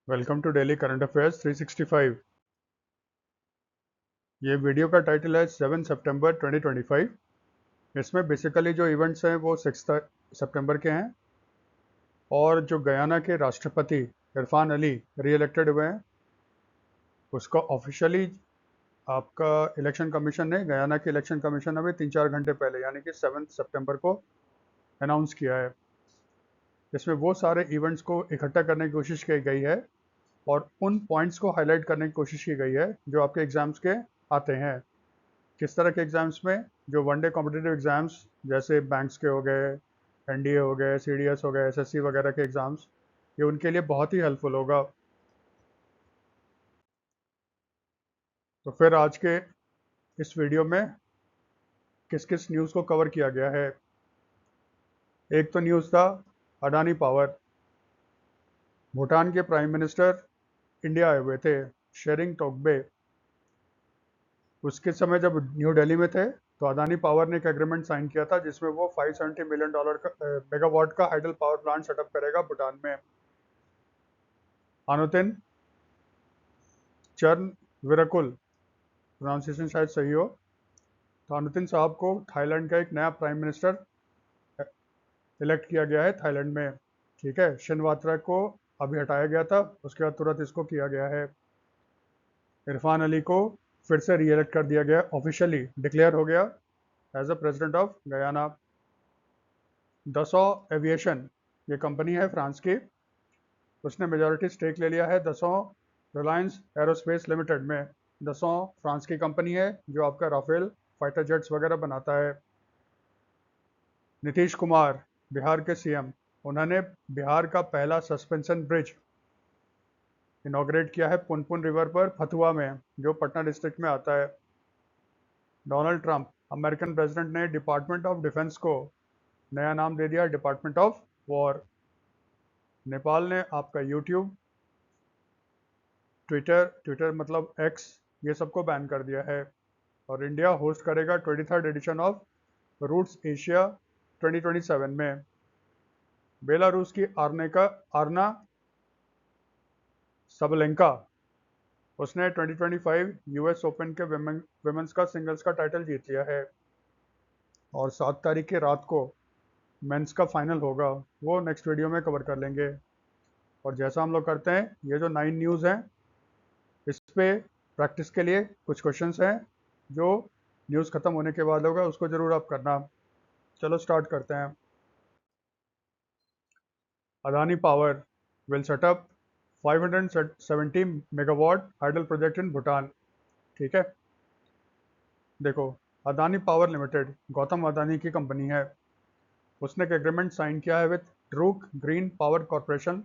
Welcome to daily current affairs 365। ये video का title है 7 सितंबर 2025। इसमें बेसिकली जो इवेंट्स हैं वो 6 सितंबर के हैं और जो गयाना के राष्ट्रपति इरफान अली री इलेक्टेड हुए हैं उसका ऑफिशियली आपका इलेक्शन कमीशन ने गयाना के इलेक्शन कमीशन अभी 3-4 घंटे पहले यानी कि 7 सितंबर को अनाउंस किया है। इसमें वो सारे इवेंट्स को इकट्ठा करने की कोशिश की गई है और उन पॉइंट्स को हाईलाइट करने की कोशिश की गई है जो आपके एग्जाम्स के आते हैं। किस तरह के एग्ज़ाम्स में? जो वन डे कॉम्पिटिटिव एग्ज़ाम्स जैसे बैंक्स के हो गए, एनडीए हो गए, सीडीएस हो गए, एसएससी वगैरह के एग्ज़ाम्स, ये उनके लिए बहुत ही हेल्पफुल होगा। तो फिर आज के इस वीडियो में किस किस न्यूज़ को कवर किया गया है। एक तो न्यूज़ था अडानी पावर। भूटान के प्राइम मिनिस्टर इंडिया आए हुए थे, शेरिंग टोब्गे। उसके समय जब न्यू दिल्ली में थे तो अदानी पावर ने एक एग्रीमेंट साइन किया था जिसमें वो $570 मिलियन का मेगावाट का हाइडल पावर प्लांट सेटअप करेगा भूटान में। अनुतिन चरण विरकुल, प्रोनाउंसिएशन शायद सही हो, तो अनुतिन साहब को थाईलैंड का एक नया प्राइम मिनिस्टर इलेक्ट किया गया है थाईलैंड में। ठीक है, शिनवात्रा को अभी हटाया गया था, उसके बाद तुरंत इसको किया गया है। इरफान अली को फिर से री इलेक्ट कर दिया गया, ऑफिशियली डिक्लेयर हो गया as a president of Guyana. Dassault aviation, ये कंपनी है फ्रांस की, उसने मेजॉरिटी स्टेक ले लिया है दसों रिलायंस एरोस्पेस लिमिटेड में। दसों फ्रांस की कंपनी है जो आपका राफेल फाइटर जेट्स वगैरह बनाता है। नीतीश कुमार बिहार के सीएम, उन्होंने बिहार का पहला सस्पेंशन ब्रिज इनॉग्रेट किया है पुनपुन रिवर पर फतुआ में, जो पटना डिस्ट्रिक्ट में आता है। डोनाल्ड ट्रंप अमेरिकन प्रेसिडेंट ने डिपार्टमेंट ऑफ डिफेंस को नया नाम दे दिया, डिपार्टमेंट ऑफ वॉर। नेपाल ने आपका यूट्यूब, ट्विटर ट्विटर मतलब एक्स, ये सबको बैन कर दिया है। और इंडिया होस्ट करेगा 23rd edition of Routes Asia 2027 में। बेलारूस की आर्ना सबलेंका, उसने 2025 यूएस ओपन के विमेंस का सिंगल्स का टाइटल जीत लिया है। और 7 तारीख की रात को मेंस का फाइनल होगा, वो नेक्स्ट वीडियो में कवर कर लेंगे। और जैसा हम लोग करते हैं, ये जो 9 न्यूज़ हैं इस पे प्रैक्टिस के लिए कुछ क्वेश्चंस हैं जो न्यूज़ ख़त्म होने के बाद होगा, उसको ज़रूर आप करना। चलो स्टार्ट करते हैं। Adani power will set up 570 megawatt hydel project in Bhutan. ठीक है, देखो, अदानी पावर लिमिटेड गौतम अदानी की कंपनी है। उसने एक एग्रीमेंट साइन किया है with Druk green power corporation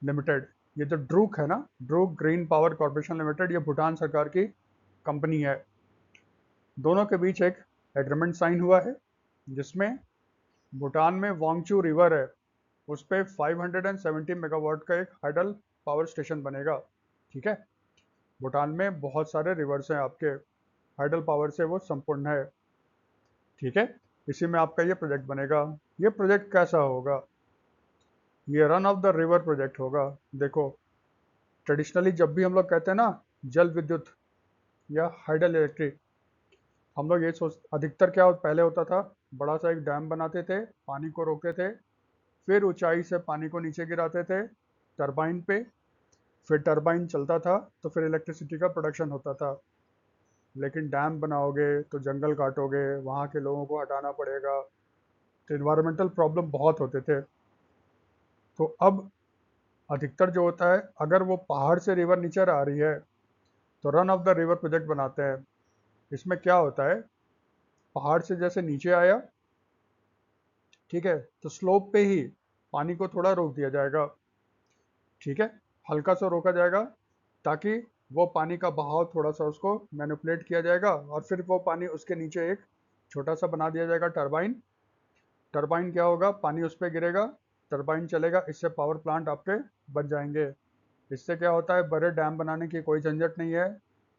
limited. ये जो ड्रूक है ना, Druk green power corporation limited, ये भूटान सरकार की कंपनी है। दोनों के बीच एक एग्रीमेंट साइन हुआ है जिसमें भूटान में वांगचू रिवर है, उस पर 570 मेगावाट का एक हाइडल पावर स्टेशन बनेगा। ठीक है, भूटान में बहुत सारे रिवर्स हैं आपके, हाइडल पावर से वो संपूर्ण है। ठीक है, इसी में आपका ये प्रोजेक्ट बनेगा। ये प्रोजेक्ट कैसा होगा? ये run of the river project होगा। देखो, ट्रेडिशनली जब भी हम लोग कहते हैं ना जल विद्युत या हाइडल इलेक्ट्रिक, हम लोग ये सोच, अधिकतर क्या पहले होता था, बड़ा सा एक डैम बनाते थे, पानी को रोकते थे, फिर ऊंचाई से पानी को नीचे गिराते थे टरबाइन पे, फिर टरबाइन चलता था तो फिर इलेक्ट्रिसिटी का प्रोडक्शन होता था। लेकिन डैम बनाओगे तो जंगल काटोगे, वहाँ के लोगों को हटाना पड़ेगा, तो इन्वायरमेंटल प्रॉब्लम बहुत होते थे। तो अब अधिकतर जो होता है, अगर वो पहाड़ से रिवर नीचे आ रही है तो run of the river project बनाते हैं। इसमें क्या होता है, पहाड़ से जैसे नीचे आया, ठीक है, तो स्लोप पे ही पानी को थोड़ा रोक दिया जाएगा। ठीक है, हल्का सा रोका जाएगा ताकि वो पानी का बहाव थोड़ा सा उसको मैनिपुलेट किया जाएगा, और फिर वो पानी उसके नीचे एक छोटा सा बना दिया जाएगा टरबाइन। टरबाइन क्या होगा, पानी उस पर गिरेगा, टरबाइन चलेगा, इससे पावर प्लांट आपके बन जाएंगे। इससे क्या होता है, बड़े डैम बनाने की कोई झंझट नहीं है,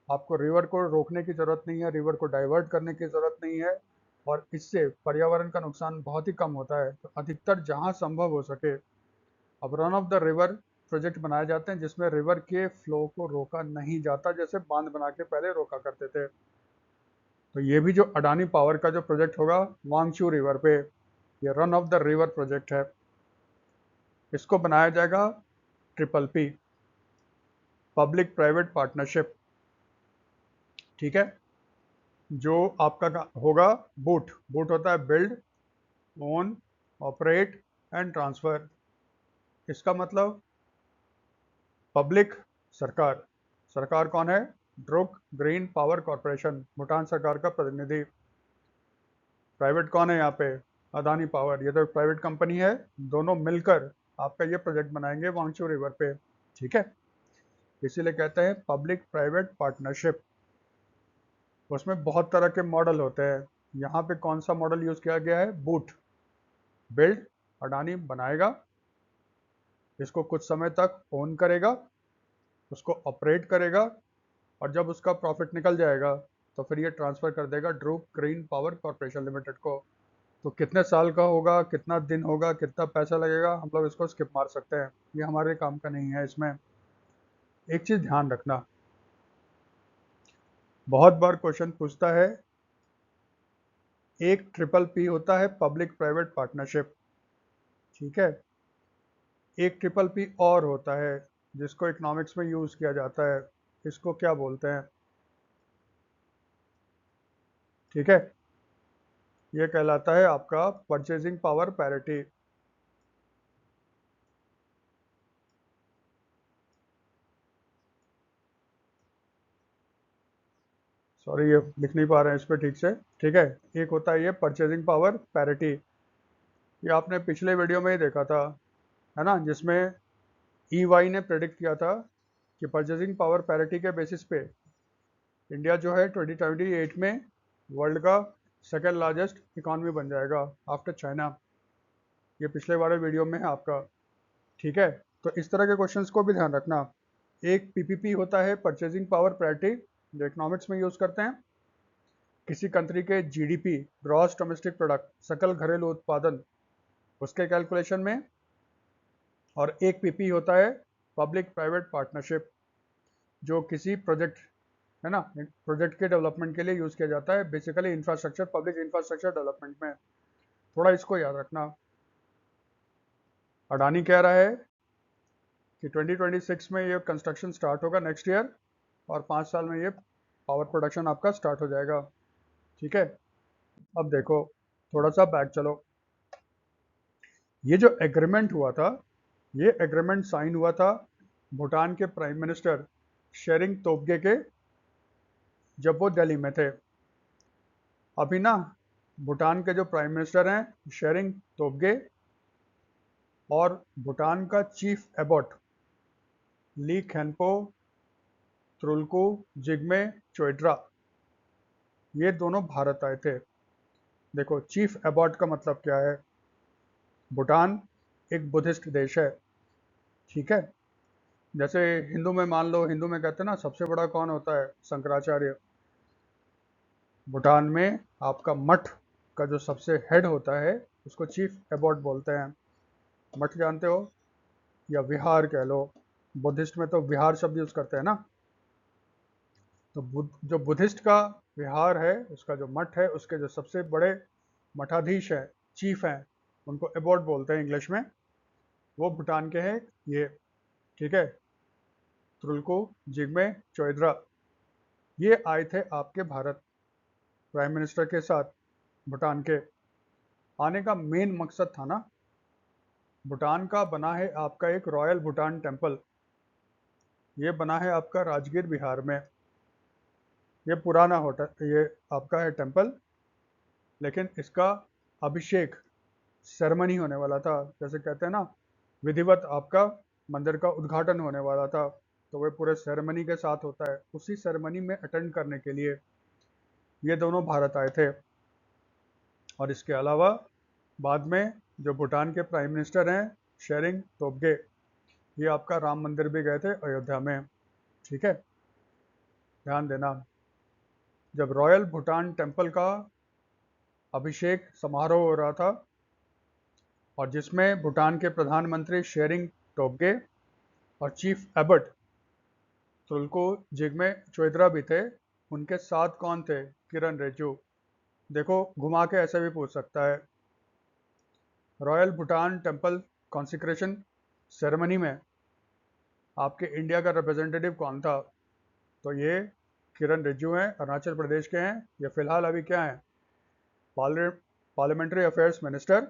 आपको रिवर को रोकने की ज़रूरत नहीं है, रिवर को डाइवर्ट करने की ज़रूरत नहीं है, और इससे पर्यावरण का नुकसान बहुत ही कम होता है। तो अधिकतर जहाँ संभव हो सके, अब run of the river project बनाए जाते हैं जिसमें रिवर के फ्लो को रोका नहीं जाता, जैसे बांध बना के पहले रोका करते थे। तो ये भी जो अडानी पावर का जो प्रोजेक्ट होगा वांगचू रिवर पे, ये run of the river project है। इसको बनाया जाएगा triple P, public private partnership. ठीक है। जो आपका होगा बूट, बूट होता है build, own, operate and transfer. इसका मतलब पब्लिक सरकार, सरकार कौन है? Druk green power corporation, Bhutan सरकार का प्रतिनिधि। प्राइवेट कौन है यहाँ पे? अदानी पावर, ये तो प्राइवेट कंपनी है। दोनों मिलकर आपका ये प्रोजेक्ट बनाएंगे वांगचू रिवर पे। ठीक है, इसीलिए कहते हैं पब्लिक प्राइवेट पार्टनरशिप। उसमें बहुत तरह के मॉडल होते हैं। यहाँ पे कौन सा मॉडल यूज किया गया है? बूट, बिल्ड, अडानी बनाएगा, इसको कुछ समय तक ओन करेगा, उसको ऑपरेट करेगा, और जब उसका प्रॉफिट निकल जाएगा तो फिर ये ट्रांसफर कर देगा Druk green power corporation limited को। तो कितने साल का होगा, कितना दिन होगा, कितना पैसा लगेगा, हम लोग इसको स्किप मार सकते हैं, ये हमारे काम का नहीं है। इसमें एक चीज ध्यान रखना, बहुत बार क्वेश्चन पूछता है, एक ट्रिपल पी होता है पब्लिक प्राइवेट पार्टनरशिप, ठीक है, एक ट्रिपल पी और होता है जिसको इकोनॉमिक्स में यूज किया जाता है, इसको क्या बोलते हैं? ठीक है, ये कहलाता है आपका परचेजिंग पावर पैरिटी। सॉरी, ये लिख नहीं पा रहे हैं इस पर ठीक से। ठीक है, एक होता है ये परचेजिंग पावर पैरिटी, ये आपने पिछले वीडियो में ही देखा था, है ना, जिसमें EY ने प्रेडिक्ट किया था कि परचेजिंग पावर पैरिटी के बेसिस पे इंडिया जो है 2028 में वर्ल्ड का सेकेंड लार्जेस्ट इकॉनमी बन जाएगा आफ्टर चाइना। ये पिछले वाले वीडियो में है आपका। ठीक है, तो इस तरह के क्वेश्चंस को भी ध्यान रखना। एक PPP होता है परचेजिंग पावर पैरिटी, जो इकोनॉमिक्स में यूज करते हैं, किसी कंट्री के GDP, ग्रॉस डोमेस्टिक प्रोडक्ट, सकल घरेलू उत्पादन, उसके कैलकुलेशन में। और एक PP होता है पब्लिक प्राइवेट पार्टनरशिप, जो किसी प्रोजेक्ट, है ना, प्रोजेक्ट के डेवलपमेंट के लिए यूज किया जाता है, basically infrastructure, public infrastructure development में। थोड़ा इसको याद रखना। अडानी कह रहा है कि 2026 में ये कंस्ट्रक्शन स्टार्ट होगा नेक्स्ट ईयर, और 5 साल में ये पावर प्रोडक्शन आपका स्टार्ट हो जाएगा। ठीक है, अब देखो, थोड़ा सा बैक चलो। ये जो एग्रीमेंट हुआ था, ये एग्रीमेंट साइन हुआ था भूटान के प्राइम मिनिस्टर शेरिंग तोब्गे के, जब वो दिल्ली में थे। अभी ना भूटान के जो प्राइम मिनिस्टर हैं शेरिंग तोब्गे, और भूटान का चीफ एबॉट ली खेनपो त्रुल्कू जिग्मे चोइड्रा, ये दोनों भारत आए थे। देखो, चीफ एबॉट का मतलब क्या है? भूटान एक बुद्धिस्ट देश है, ठीक है। जैसे हिंदू में मान लो, हिंदू में कहते हैं ना सबसे बड़ा कौन होता है? शंकराचार्य। भूटान में आपका मठ का जो सबसे हेड होता है उसको चीफ एबॉट बोलते हैं। मठ जानते हो, या विहार कह लो, बुद्धिस्ट में तो विहार शब्द यूज करते हैं ना। तो जो बुद्धिस्ट का विहार है, उसका जो मठ है, उसके जो सबसे बड़े मठाधीश हैं, चीफ हैं, उनको एबॉट बोलते हैं इंग्लिश में। वो भूटान के हैं ये, ठीक है, त्रुल्कू जिग्मे चोइद्रा। ये आए थे आपके भारत प्राइम मिनिस्टर के साथ। भूटान के आने का मेन मकसद था ना, भूटान का बना है आपका एक रॉयल भूटान टेम्पल, ये बना है आपका राजगीर बिहार में। ये पुराना होटल, ये आपका है टेम्पल, लेकिन इसका अभिषेक सेरेमनी होने वाला था, जैसे कहते हैं ना विधिवत आपका मंदिर का उद्घाटन होने वाला था, तो वह पूरे सेरेमनी के साथ होता है। उसी सेरेमनी में अटेंड करने के लिए ये दोनों भारत आए थे। और इसके अलावा बाद में जो भूटान के प्राइम मिनिस्टर हैं शेरिंग तोब्गे, ये आपका राम मंदिर भी गए थे अयोध्या में। ठीक है, ध्यान देना, जब रॉयल भूटान टेम्पल का अभिषेक समारोह हो रहा था, और जिसमें भूटान के प्रधानमंत्री शेरिंग टोब्गे और चीफ एबट तुलको जिग्मे चोइद्रा भी थे। उनके साथ कौन थे? किरण रिजिजू। देखो घुमा के ऐसे भी पूछ सकता है, royal Bhutan temple consecration ceremony में आपके इंडिया का रिप्रेजेंटेटिव कौन था? तो ये किरण रिजिजू हैं, अरुणाचल प्रदेश के हैं। ये फिलहाल अभी क्या हैं? पार्लियामेंट्री अफेयर्स मिनिस्टर,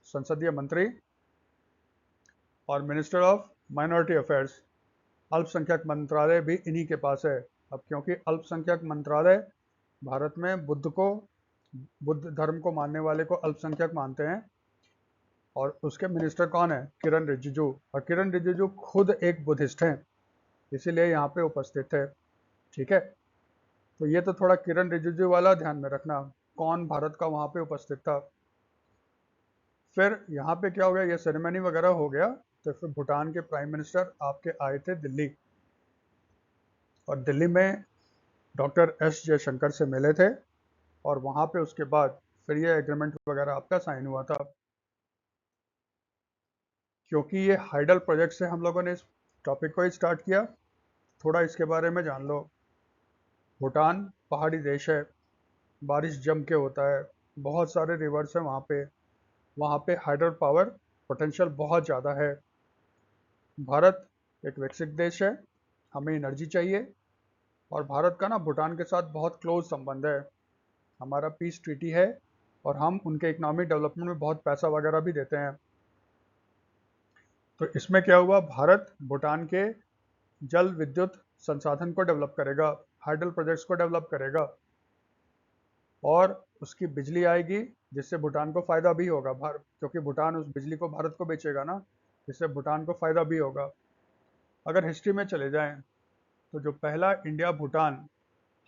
संसदीय मंत्री, और मिनिस्टर ऑफ माइनॉरिटी अफेयर्स, अल्पसंख्यक मंत्रालय भी इन्हीं के पास है। अब क्योंकि अल्पसंख्यक मंत्रालय भारत में बुद्ध धर्म को मानने वाले को अल्पसंख्यक मानते हैं, और उसके मिनिस्टर कौन है? किरण रिजिजू। और किरण रिजिजू खुद एक बुद्धिस्ट हैं, इसीलिए यहाँ पे उपस्थित है। ठीक है, तो ये तो थोड़ा किरण रिजिजू वाला ध्यान में रखना, कौन भारत का वहाँ पे उपस्थित था। फिर यहाँ पे क्या हो गया, ये सेरेमनी वगैरह हो गया, तो फिर भूटान के प्राइम मिनिस्टर आपके आए थे दिल्ली, और दिल्ली में डॉक्टर एस जयशंकर से मिले थे, और वहाँ पे उसके बाद फिर ये एग्रीमेंट वगैरह आपका साइन हुआ था। क्योंकि ये हाइडल प्रोजेक्ट से हम लोगों ने इस टॉपिक को ही स्टार्ट किया, थोड़ा इसके बारे में जान लो। भूटान पहाड़ी देश है, बारिश जम के होता है, बहुत सारे रिवर्स हैं वहाँ पे हाइडल पावर पोटेंशियल बहुत ज़्यादा है। भारत एक विकसित देश है, हमें एनर्जी चाहिए, और भारत का ना भूटान के साथ बहुत क्लोज संबंध है। हमारा पीस ट्रीटी है, और हम उनके इकोनॉमिक डेवलपमेंट में बहुत पैसा वगैरह भी देते हैं। तो इसमें क्या हुआ, भारत भूटान के जल विद्युत संसाधन को डेवलप करेगा, हाइडल प्रोजेक्ट्स को डेवलप करेगा, और उसकी बिजली आएगी जिससे भूटान को फ़ायदा भी होगा, क्योंकि भूटान उस बिजली को भारत को बेचेगा ना, जिससे भूटान को फ़ायदा भी होगा। अगर हिस्ट्री में चले जाएं तो जो पहला इंडिया भूटान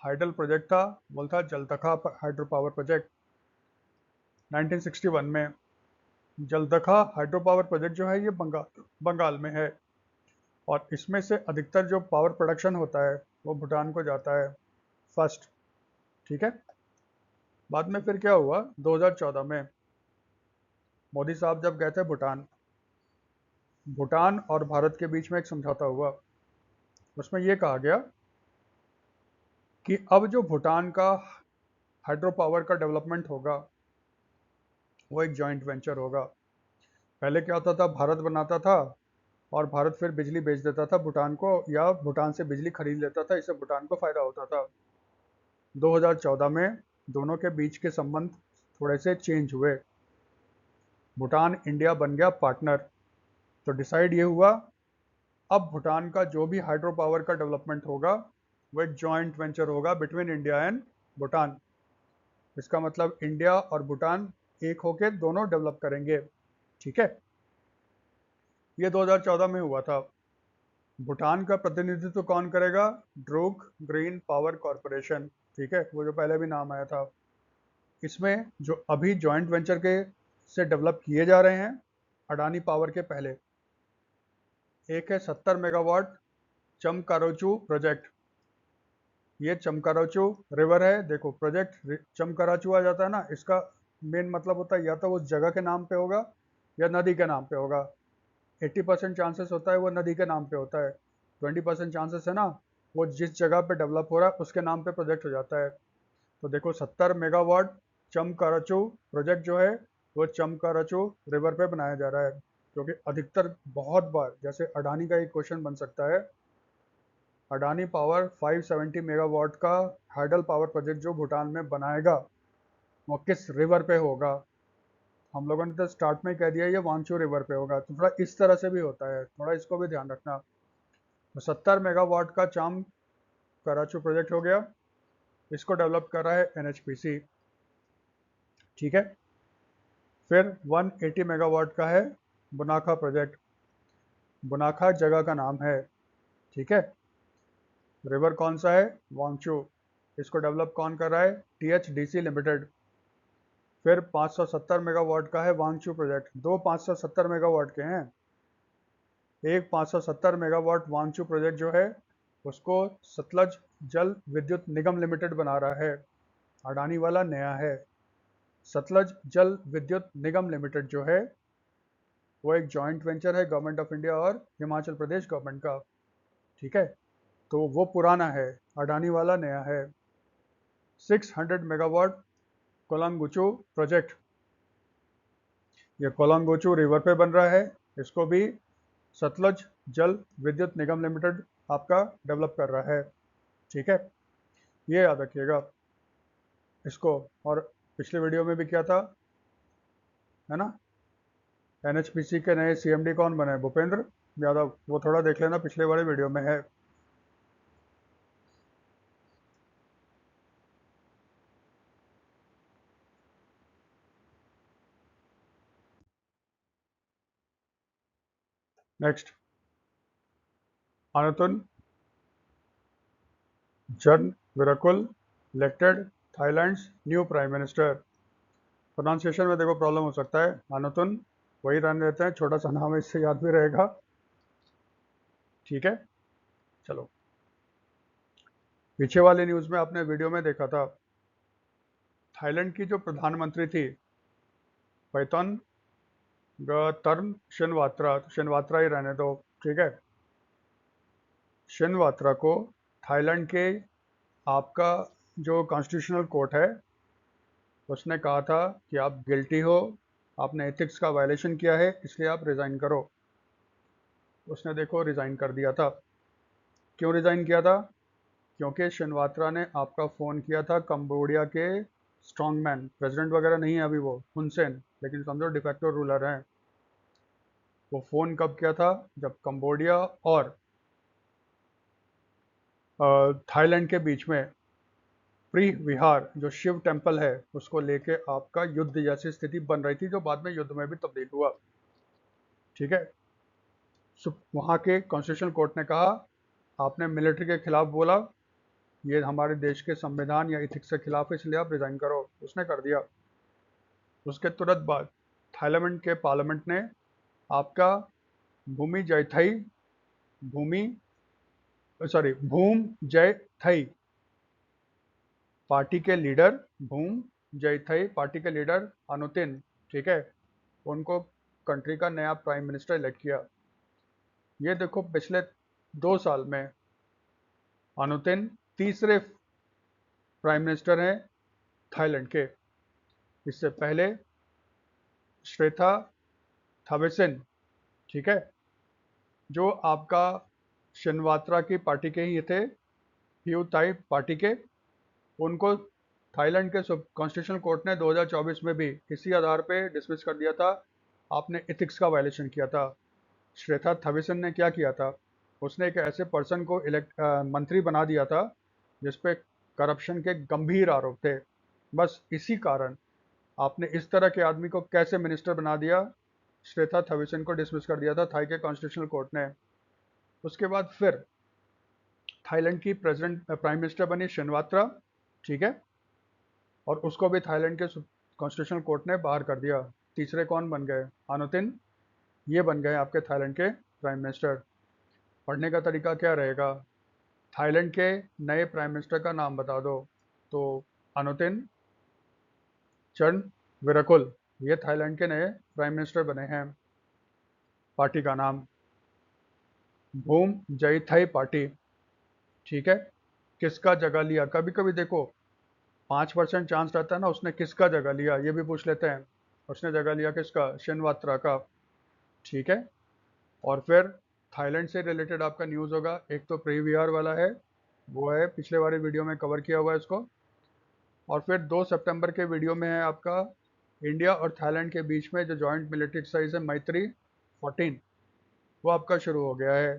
हाइडल प्रोजेक्ट था वो था जलदखा हाइड्रो पावर प्रोजेक्ट 1961 में। जलदखा हाइड्रो पावर प्रोजेक्ट जो है ये बंगाल में है, और इसमें से अधिकतर जो पावर प्रोडक्शन होता है वो भूटान को जाता है फर्स्ट। ठीक है, बाद में फिर क्या हुआ, 2014 में मोदी साहब जब गए थे भूटान, भूटान और भारत के बीच में एक समझौता हुआ। उसमें यह कहा गया कि अब जो भूटान का हाइड्रो पावर का डेवलपमेंट होगा वो एक जॉइंट वेंचर होगा। पहले क्या होता था, भारत बनाता था और भारत फिर बिजली बेच देता था भूटान को, या भूटान से बिजली खरीद लेता था, इससे भूटान को फायदा होता था। 2014 में दोनों के बीच के संबंध थोड़े से चेंज हुए, भूटान इंडिया बन गया पार्टनर। तो डिसाइड ये हुआ, अब भूटान का जो भी हाइड्रो पावर का डेवलपमेंट होगा वो एक जॉइंट वेंचर होगा बिटवीन इंडिया एंड भूटान। इसका मतलब इंडिया और भूटान एक होके दोनों डेवलप करेंगे। ठीक है, ये 2014 में हुआ था। भूटान का प्रतिनिधित्व कौन करेगा? Druk green power corporation. ठीक है, वो जो पहले भी नाम आया था। इसमें जो अभी जॉइंट वेंचर के से डेवलप किए जा रहे हैं, अडानी पावर के पहले एक है 70 मेगावाट चमकारोचू प्रोजेक्ट। ये चमकाराचू रिवर है, देखो प्रोजेक्ट चमकाराचू आ जाता है ना, इसका मेन मतलब होता है या तो उस जगह के नाम पे होगा या नदी के नाम पे होगा। 80% चांसेस होता है वो नदी के नाम पे होता है, 20% चांसेस है ना वो जिस जगह पे डेवलप हो रहा है उसके नाम पे प्रोजेक्ट हो जाता है। तो देखो 70 मेगावाट चमकाराचू प्रोजेक्ट जो है वो चमकाराचू रिवर पे बनाया जा रहा है, क्योंकि अधिकतर बहुत बार जैसे अडानी का एक क्वेश्चन बन सकता है, अडानी पावर 570 मेगावाट का हाइडल पावर प्रोजेक्ट जो भूटान में बनाएगा वो किस रिवर पे होगा? हम लोगों ने तो स्टार्ट में कह दिया ये वांगचू रिवर पे होगा, तो थोड़ा इस तरह से भी होता है, थोड़ा इसको भी ध्यान रखना। तो 70 मेगावाट का चाम कराचू प्रोजेक्ट हो गया, इसको डेवलप कर रहा है एनएचपीसी। ठीक है, फिर 180 मेगावाट का है बुनाखा प्रोजेक्ट, बुनाखा जगह का नाम है। ठीक है, रिवर कौन सा है? वांगचू। इसको डेवलप कौन कर रहा है? THDC limited. फिर 570 मेगावाट का है वांगचू प्रोजेक्ट, दो 570 मेगावाट के हैं। एक 570 मेगावाट वांगचू प्रोजेक्ट जो है उसको सतलज जल विद्युत निगम लिमिटेड बना रहा है, अडानी वाला नया है। सतलज जल विद्युत निगम लिमिटेड जो है वो एक जॉइंट वेंचर है गवर्नमेंट ऑफ इंडिया और हिमाचल प्रदेश गवर्नमेंट का, ठीक है। तो वो पुराना है, अडानी वाला नया है। 600 मेगावाट कोलांगुचू प्रोजेक्ट, ये कोलांगुचू रिवर पे बन रहा है। इसको भी सतलज जल विद्युत निगम लिमिटेड आपका डेवलप कर रहा है, ठीक है। ये याद रखिएगा इसको। और पिछले वीडियो में भी क्या था, है ना, एनएचपीसी के नए सीएमडी कौन बने, भूपेंद्र यादव, वो थोड़ा देख लेना, पिछले वाले वीडियो में है। Next, Anutin Charnvirakul elected Thailand's new prime minister. Pronunciation में देखो प्रॉब्लम हो सकता है, अनुतुन वही रहने देते हैं, छोटा सा नाम है, इससे याद भी रहेगा, ठीक है। चलो, पीछे वाली न्यूज में आपने वीडियो में देखा था, थाईलैंड की जो प्रधानमंत्री थी पैतन गर्म शिनवात्रा, तो शिनवात्रा ही रहने दो, ठीक है। शिनवात्रा को थाईलैंड के आपका जो कॉन्स्टिट्यूशनल कोर्ट है उसने कहा था कि आप गिल्टी हो, आपने एथिक्स का वायलेशन किया है, इसलिए आप रिज़ाइन करो। उसने देखो रिज़ाइन कर दिया था। क्यों रिज़ाइन किया था? क्योंकि शिनवात्रा ने आपका फ़ोन किया था कंबोडिया के स्ट्रॉन्गमैन, प्रेसिडेंट वगैरह नहीं है अभी वो, हुन सेन, लेकिन समझो डिफेक्टो रूलर हैं। वो फ़ोन कब किया था? जब कंबोडिया और थाईलैंड के बीच में प्री विहार जो शिव टेम्पल है उसको लेके आपका युद्ध जैसी स्थिति बन रही थी, जो बाद में युद्ध में भी तब्दील हुआ, ठीक है। वहाँ के कॉन्स्टिट्यूशनल कोर्ट ने कहा आपने मिलिट्री के खिलाफ बोला, ये हमारे देश के संविधान या इथिक्स के खिलाफ है, इसलिए आप रिजाइन करो। उसने कर दिया। उसके तुरंत बाद थाईलैंड के पार्लियामेंट ने आपका भूमि जयथई भूमि सॉरी भूम जयथई पार्टी के लीडर, भूम जयथई पार्टी के लीडर अनुतिन, ठीक है, उनको कंट्री का नया प्राइम मिनिस्टर इलेक्ट किया। ये देखो पिछले 2 साल में अनुतिन तीसरे प्राइम मिनिस्टर हैं थाईलैंड के। इससे पहले श्वेता थावेसिन, ठीक है, जो आपका शिनवात्रा की पार्टी के ही थे, ह्यू ताई पार्टी के, उनको थाईलैंड के कॉन्स्टिट्यूशनल कोर्ट ने 2024 में भी इसी आधार पे डिसमिस कर दिया था, आपने एथिक्स का वायलेशन किया था। श्वेता थावेसिन ने क्या किया था, उसने एक ऐसे पर्सन को मंत्री बना दिया था जिसपे करप्शन के गंभीर आरोप थे। बस इसी कारण आपने इस तरह के आदमी को कैसे मिनिस्टर बना दिया, श्वेता थावेसिन को डिसमिस कर दिया था थाई के कॉन्स्टिट्यूशनल कोर्ट ने। उसके बाद फिर थाईलैंड की प्रेसिडेंट प्राइम मिनिस्टर बनी शिनवात्रा, ठीक है, और उसको भी थाईलैंड के कॉन्स्टिट्यूशनल कोर्ट ने बाहर कर दिया। तीसरे कौन बन गए? अनुतिन, ये बन गए आपके थाईलैंड के प्राइम मिनिस्टर। पढ़ने का तरीका क्या रहेगा? थाईलैंड के नए प्राइम मिनिस्टर का नाम बता दो, तो अनुतिन चंद्रविरकुल, ये थाईलैंड के नए प्राइम मिनिस्टर बने हैं। पार्टी का नाम भूम जयथई पार्टी, ठीक है। किसका जगह लिया? कभी कभी देखो 5% चांस रहता है ना, उसने किसका जगह लिया, ये भी पूछ लेते हैं। उसने जगह लिया किसका? शिनवात्रा का, ठीक है। और फिर थाईलैंड से रिलेटेड आपका न्यूज़ होगा, एक तो प्री विहार वाला है, वो है पिछले वाले वीडियो में कवर किया हुआ है इसको। और फिर 2 सितंबर के वीडियो में है आपका इंडिया और थाईलैंड के बीच में जो जॉइंट मिलिट्री एक्सरसाइज है मैत्री 14, वो आपका शुरू हो गया है।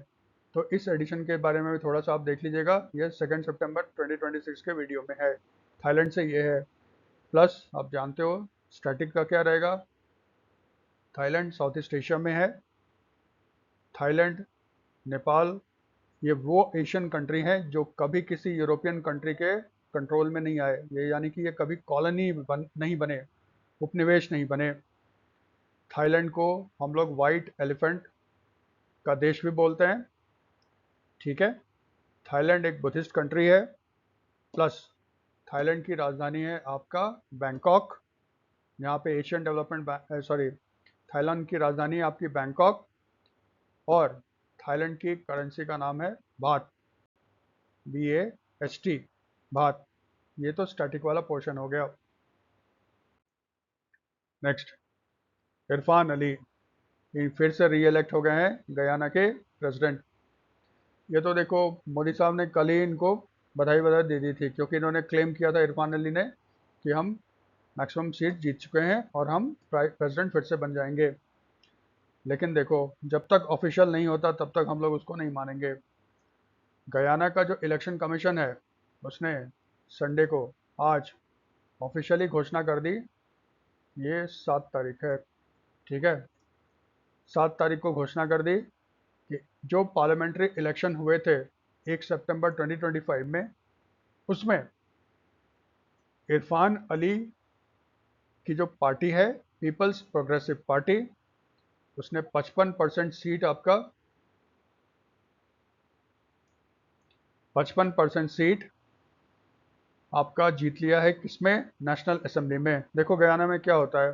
तो इस एडिशन के बारे में भी थोड़ा सा आप देख लीजिएगा, ये 2 सितंबर 2026 के वीडियो में है, थाईलैंड से ये है। प्लस आप जानते हो स्टैटिक का क्या रहेगा, थाईलैंड साउथ ईस्ट एशिया में है। थाईलैंड, नेपाल, ये वो एशियन कंट्री हैं जो कभी किसी यूरोपियन कंट्री के कंट्रोल में नहीं आए, ये यानी कि ये कभी कॉलोनी नहीं बने, उपनिवेश नहीं बने। थाईलैंड को हम लोग वाइट एलिफेंट का देश भी बोलते हैं, ठीक है। थाईलैंड एक बुद्धिस्ट कंट्री है। प्लस थाईलैंड की राजधानी है आपका बैंकॉक, यहाँ पे एशियन डेवलपमेंट सॉरी थाईलैंड की राजधानी आपकी बैंकॉक, और थाईलैंड की करेंसी का नाम है बात, BAHT, बात। ये तो स्टैटिक वाला पोर्शन हो गया। नेक्स्ट, इरफान अली फिर से री इलेक्ट हो गए हैं गयाना के प्रेसिडेंट। ये तो देखो मोदी साहब ने कल ही इनको बधाई बधाई दे दी थी, क्योंकि इन्होंने क्लेम किया था इरफान अली ने कि हम मैक्सिमम सीट जीत चुके हैं और हम प्रेसिडेंट फिर से बन जाएंगे। लेकिन देखो, जब तक ऑफिशियल नहीं होता तब तक हम लोग उसको नहीं मानेंगे। गयाना का जो इलेक्शन कमीशन है उसने संडे को आज ऑफिशियली घोषणा कर दी, ये 7 तारीख है, ठीक है, 7 तारीख को घोषणा कर दी कि जो पार्लियामेंट्री इलेक्शन हुए थे 1 सितंबर 2025 में, उसमें इरफान अली की जो पार्टी है पीपल्स प्रोग्रेसिव पार्टी, उसने 55% सीट, आपका 55% सीट आपका जीत लिया है। किसमें? नेशनल असेंबली में। देखो गयाना में क्या होता है,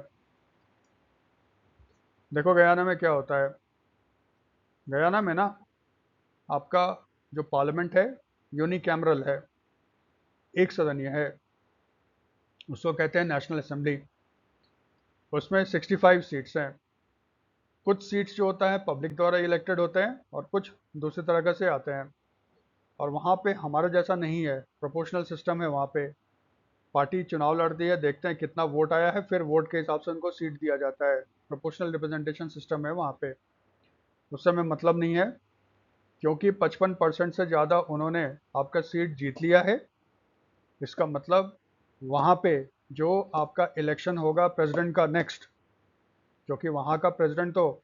देखो गयाना में क्या होता है, गयाना में ना आपका जो पार्लियामेंट है यूनिकैमरल है, एक सदनीय है, उसको कहते हैं नेशनल असेंबली। उसमें 65 सीट्स हैं। कुछ सीट्स जो होता है पब्लिक द्वारा इलेक्टेड होते हैं और कुछ दूसरी तरह से आते हैं। और वहाँ पे हमारे जैसा नहीं है, प्रोपोर्शनल सिस्टम है। वहाँ पे पार्टी चुनाव लड़ती है, देखते हैं कितना वोट आया है, फिर वोट के हिसाब से उनको सीट दिया जाता है। प्रोपोर्शनल रिप्रेजेंटेशन सिस्टम है वहाँ पे। उससे हमें मतलब नहीं है, क्योंकि 55% से ज़्यादा उन्होंने आपका सीट जीत लिया है। इसका मतलब वहाँ पे जो आपका इलेक्शन होगा प्रेसिडेंट का नेक्स्ट, क्योंकि वहाँ का प्रेसिडेंट तो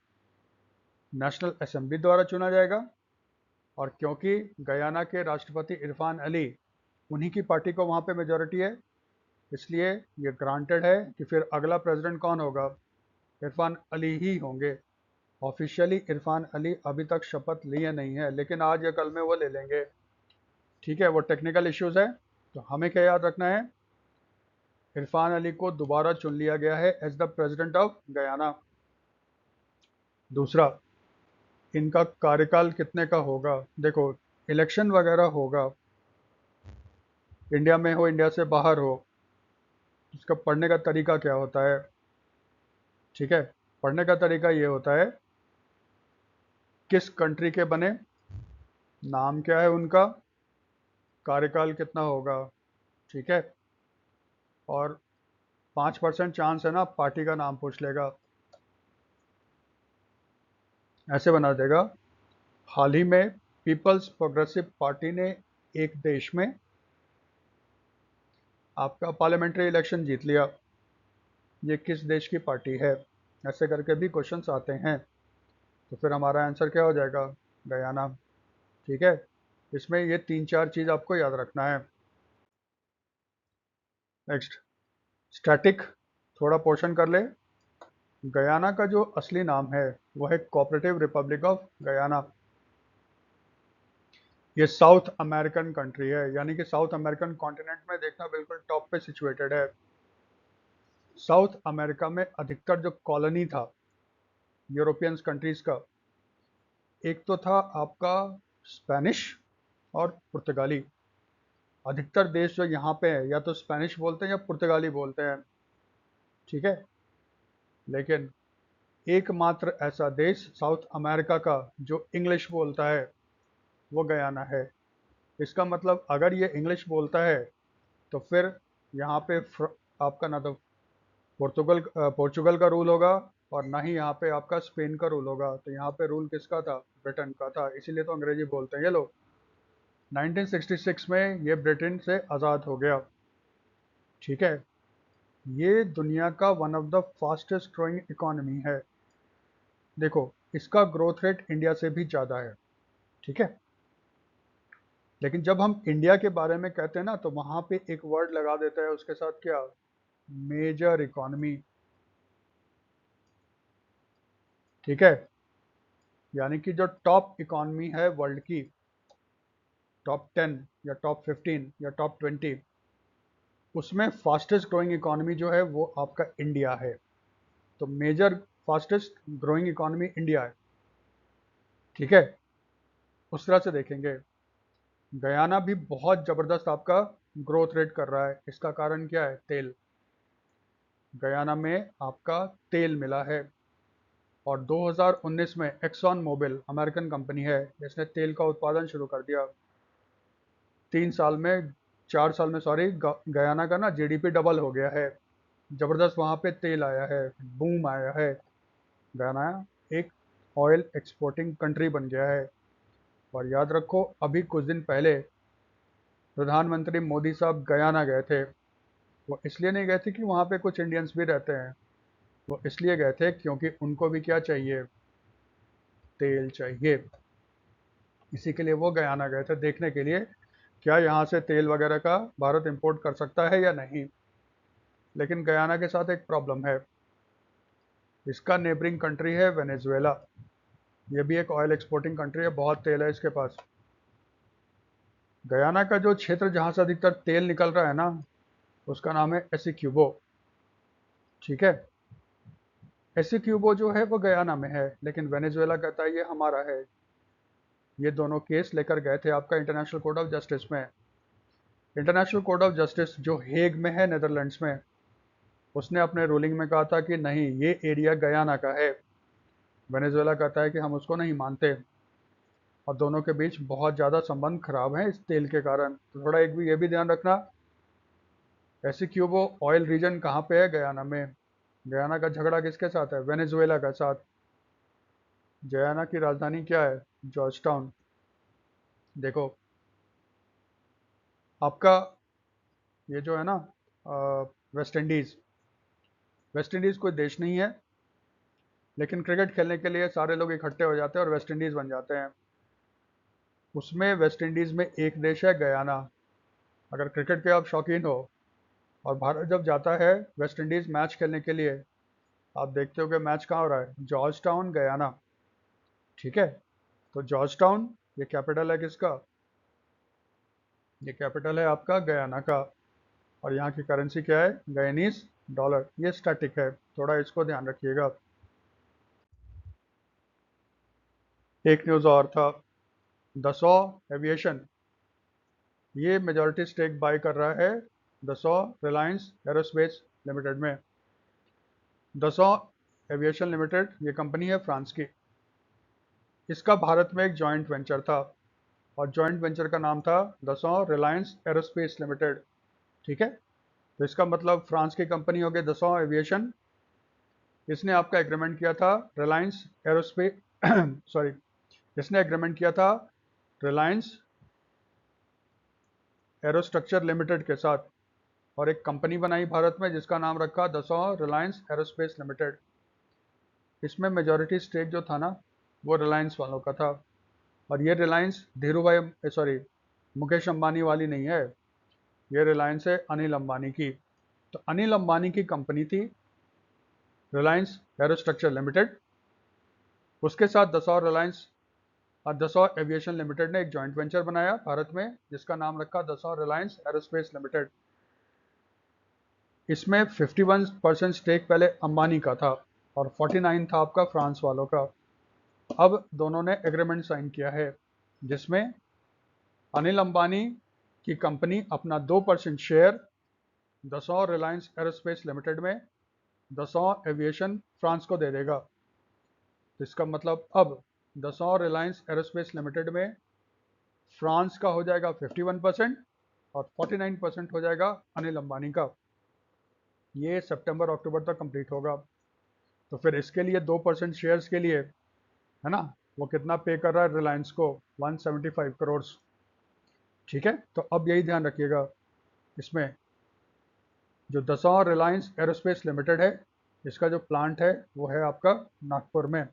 नेशनल असेंबली द्वारा चुना जाएगा, और क्योंकि गयाना के राष्ट्रपति इरफान अली, उन्हीं की पार्टी को वहाँ पे मेजॉरिटी है, इसलिए ये ग्रांटेड है कि फिर अगला प्रेसिडेंट कौन होगा, इरफान अली ही होंगे। ऑफिशियली इरफान अली अभी तक शपथ लिए नहीं है, लेकिन आज या कल में वो ले लेंगे, ठीक है। वो टेक्निकल इश्यूज है। तो हमें क्या याद रखना है, इरफान अली को दोबारा चुन लिया गया है as the president of Guyana. दूसरा, इनका कार्यकाल कितने का होगा। देखो, इलेक्शन वगैरह होगा, इंडिया में हो इंडिया से बाहर हो, इसका पढ़ने का तरीका क्या होता है, ठीक है। पढ़ने का तरीका ये होता है, किस कंट्री के बने, नाम क्या है उनका, कार्यकाल कितना होगा, ठीक है। और 5% चांस है ना पार्टी का नाम पूछ लेगा, ऐसे बना देगा। हाल ही में पीपल्स प्रोग्रेसिव पार्टी ने एक देश में आपका पार्लियामेंट्री इलेक्शन जीत लिया, ये किस देश की पार्टी है, ऐसे करके भी क्वेश्चंस आते हैं। तो फिर हमारा आंसर क्या हो जाएगा, गयाना, ठीक है। इसमें ये 3-4 चीज़ आपको याद रखना है। नेक्स्ट, स्टैटिक थोड़ा पोर्शन कर ले। गयाना का जो असली नाम है वो है कोऑपरेटिव रिपब्लिक ऑफ गयाना। ये साउथ अमेरिकन कंट्री है, यानी कि साउथ अमेरिकन कॉन्टिनेंट में देखना बिल्कुल टॉप पे सिचुएटेड है। साउथ अमेरिका में अधिकतर जो कॉलोनी था यूरोपियंस कंट्रीज का, एक तो था आपका स्पेनिश और पुर्तगाली। अधिकतर देश जो यहाँ पे है या तो स्पेनिश बोलते हैं या पुर्तगाली बोलते हैं, ठीक है। लेकिन एकमात्र ऐसा देश साउथ अमेरिका का जो इंग्लिश बोलता है वो गयाना है। इसका मतलब अगर ये इंग्लिश बोलता है तो फिर यहाँ पे आपका ना तो पोर्चुगल का रूल होगा और ना ही यहाँ पे आपका स्पेन का रूल होगा। तो यहाँ पे रूल किसका था, ब्रिटेन का था, इसीलिए तो अंग्रेजी बोलते हैं ये लोग। 1966 में ये ब्रिटेन से आज़ाद हो गया, ठीक है। ये दुनिया का one of the fastest growing economy है। देखो, इसका ग्रोथ रेट इंडिया से भी ज़्यादा है, ठीक है। लेकिन जब हम इंडिया के बारे में कहते हैं ना तो वहाँ पे एक वर्ड लगा देता है उसके साथ, क्या, मेजर इकोनॉमी, ठीक है। यानी कि जो टॉप इकोनॉमी है वर्ल्ड की, टॉप 10 या टॉप 15 या टॉप 20, उसमें फास्टेस्ट ग्रोइंग इकोनॉमी जो है वो आपका इंडिया है। तो major fastest growing economy India है, ठीक है, उस तरह से देखेंगे। गयाना भी बहुत ज़बरदस्त आपका ग्रोथ रेट कर रहा है। इसका कारण क्या है? तेल। गयाना में आपका तेल मिला है, और 2019 में एक्सॉन मोबिल अमेरिकन कंपनी है, इसने तेल का उत्पादन शुरू कर दिया। 3 साल में 4 साल में सॉरी, गयाना का ना जीडीपी डबल हो गया है। ज़बरदस्त वहाँ पे तेल आया है, बूम आया है। गयाना एक ऑयल एक्सपोर्टिंग कंट्री बन गया है। और याद रखो, अभी कुछ दिन पहले प्रधानमंत्री मोदी साहब गयाना गए थे। वो इसलिए नहीं गए थे कि वहाँ पे कुछ इंडियंस भी रहते हैं, वो इसलिए गए थे क्योंकि उनको भी क्या चाहिए? तेल चाहिए। इसी के लिए वो गयाना गए थे, देखने के लिए क्या यहाँ से तेल वगैरह का भारत इंपोर्ट कर सकता है या नहीं। लेकिन गयाना के साथ एक प्रॉब्लम है, इसका नेबरिंग कंट्री है वेनेजुएला। ये भी एक ऑयल एक्सपोर्टिंग कंट्री है, बहुत तेल है इसके पास। गयाना का जो क्षेत्र जहाँ से अधिकतर तेल निकल रहा है ना, उसका नाम है एसिक्यूबो, ठीक है। एसिक्यूबो जो है वो गयाना में है, लेकिन वेनेजुएला कहता है ये हमारा है। ये दोनों केस लेकर गए थे आपका इंटरनेशनल कोर्ट ऑफ जस्टिस में। इंटरनेशनल कोर्ट ऑफ जस्टिस जो हेग में है, नेदरलैंड्स में, उसने अपने रूलिंग में कहा था कि नहीं, ये एरिया गयाना का है। वेनेजुएला कहता है कि हम उसको नहीं मानते, और दोनों के बीच बहुत ज़्यादा संबंध खराब हैं इस तेल के कारण। तो थोड़ा एक भी ये भी ध्यान रखना, एसिक्यूबो ऑयल रीजन कहाँ पे है? गयाना में। गयाना का झगड़ा किसके साथ है? वेनेजुएला के साथ। गयाना की राजधानी क्या है? George town. देखो आपका ये जो है ना, वेस्ट इंडीज़, वेस्ट इंडीज़ कोई देश नहीं है, लेकिन क्रिकेट खेलने के लिए सारे लोग इकट्ठे हो जाते हैं और वेस्ट इंडीज़ बन जाते हैं। उसमें वेस्ट इंडीज़ में एक देश है गयाना। अगर क्रिकेट के आप शौकीन हो, और भारत जब जाता है वेस्ट इंडीज़ मैच खेलने के लिए, आप देखते हो कि मैच कहाँ हो रहा है? जॉर्ज टाउन, गयाना, ठीक है। तो जॉर्ज टाउन ये कैपिटल है किसका? ये कैपिटल है आपका गयाना का। और यहाँ की करेंसी क्या है? गयानीज डॉलर। ये स्टैटिक है, थोड़ा इसको ध्यान रखिएगा। एक न्यूज़ और था, दसो एविएशन, ये मेजॉरिटी स्टेक बाय कर रहा है दसो रिलायंस एरोस्पेस लिमिटेड में। दसो एविएशन लिमिटेड ये कंपनी है फ्रांस की। इसका भारत में एक जॉइंट वेंचर था, और जॉइंट वेंचर का नाम था दसो रिलायंस एरोस्पेस लिमिटेड, ठीक है। तो इसका मतलब फ्रांस की कंपनी हो गई दसो एविएशन। इसने आपका एग्रीमेंट किया था रिलायंस एरोस्पेस सॉरी, इसने एग्रीमेंट किया था रिलायंस एरोस्ट्रक्चर लिमिटेड के साथ, और एक कंपनी बनाई भारत में जिसका नाम रखा दसो रिलायंस एरोस्पेस लिमिटेड। इसमें मेजॉरिटी स्टेक जो था ना, वो रिलायंस वालों का था। और ये रिलायंस धीरू भाई सॉरी मुकेश अंबानी वाली नहीं है, ये रिलायंस है अनिल अंबानी की। तो अनिल अंबानी की कंपनी थी रिलायंस एरोस्ट्रक्चर लिमिटेड, उसके साथ दसौर रिलायंस और दसौर एविएशन लिमिटेड ने एक जॉइंट वेंचर बनाया भारत में, जिसका नाम रखा दसौर रिलायंस एरोस्पेस लिमिटेड। इसमें 51% स्टेक पहले अंबानी का था, और 49 था आपका फ्रांस वालों का। अब दोनों ने एग्रीमेंट साइन किया है, जिसमें अनिल अंबानी की कंपनी अपना 2% शेयर दसौर रिलायंस एरोस्पेस लिमिटेड में दसौर एविएशन फ्रांस को दे देगा। तो इसका मतलब अब दसौर रिलायंस एरोस्पेस लिमिटेड में फ्रांस का हो जाएगा 51%, और 49% हो जाएगा अनिल अंबानी का। ये सितंबर अक्टूबर तक कंप्लीट होगा। तो फिर इसके लिए 2% शेयर्स के लिए, है ना, वो कितना पे कर रहा है रिलायंस को? 175 करोड़, ठीक है। तो अब यही ध्यान रखिएगा, इसमें जो दसौर रिलायंस एरोस्पेस लिमिटेड है, इसका जो प्लांट है वो है आपका नागपुर में,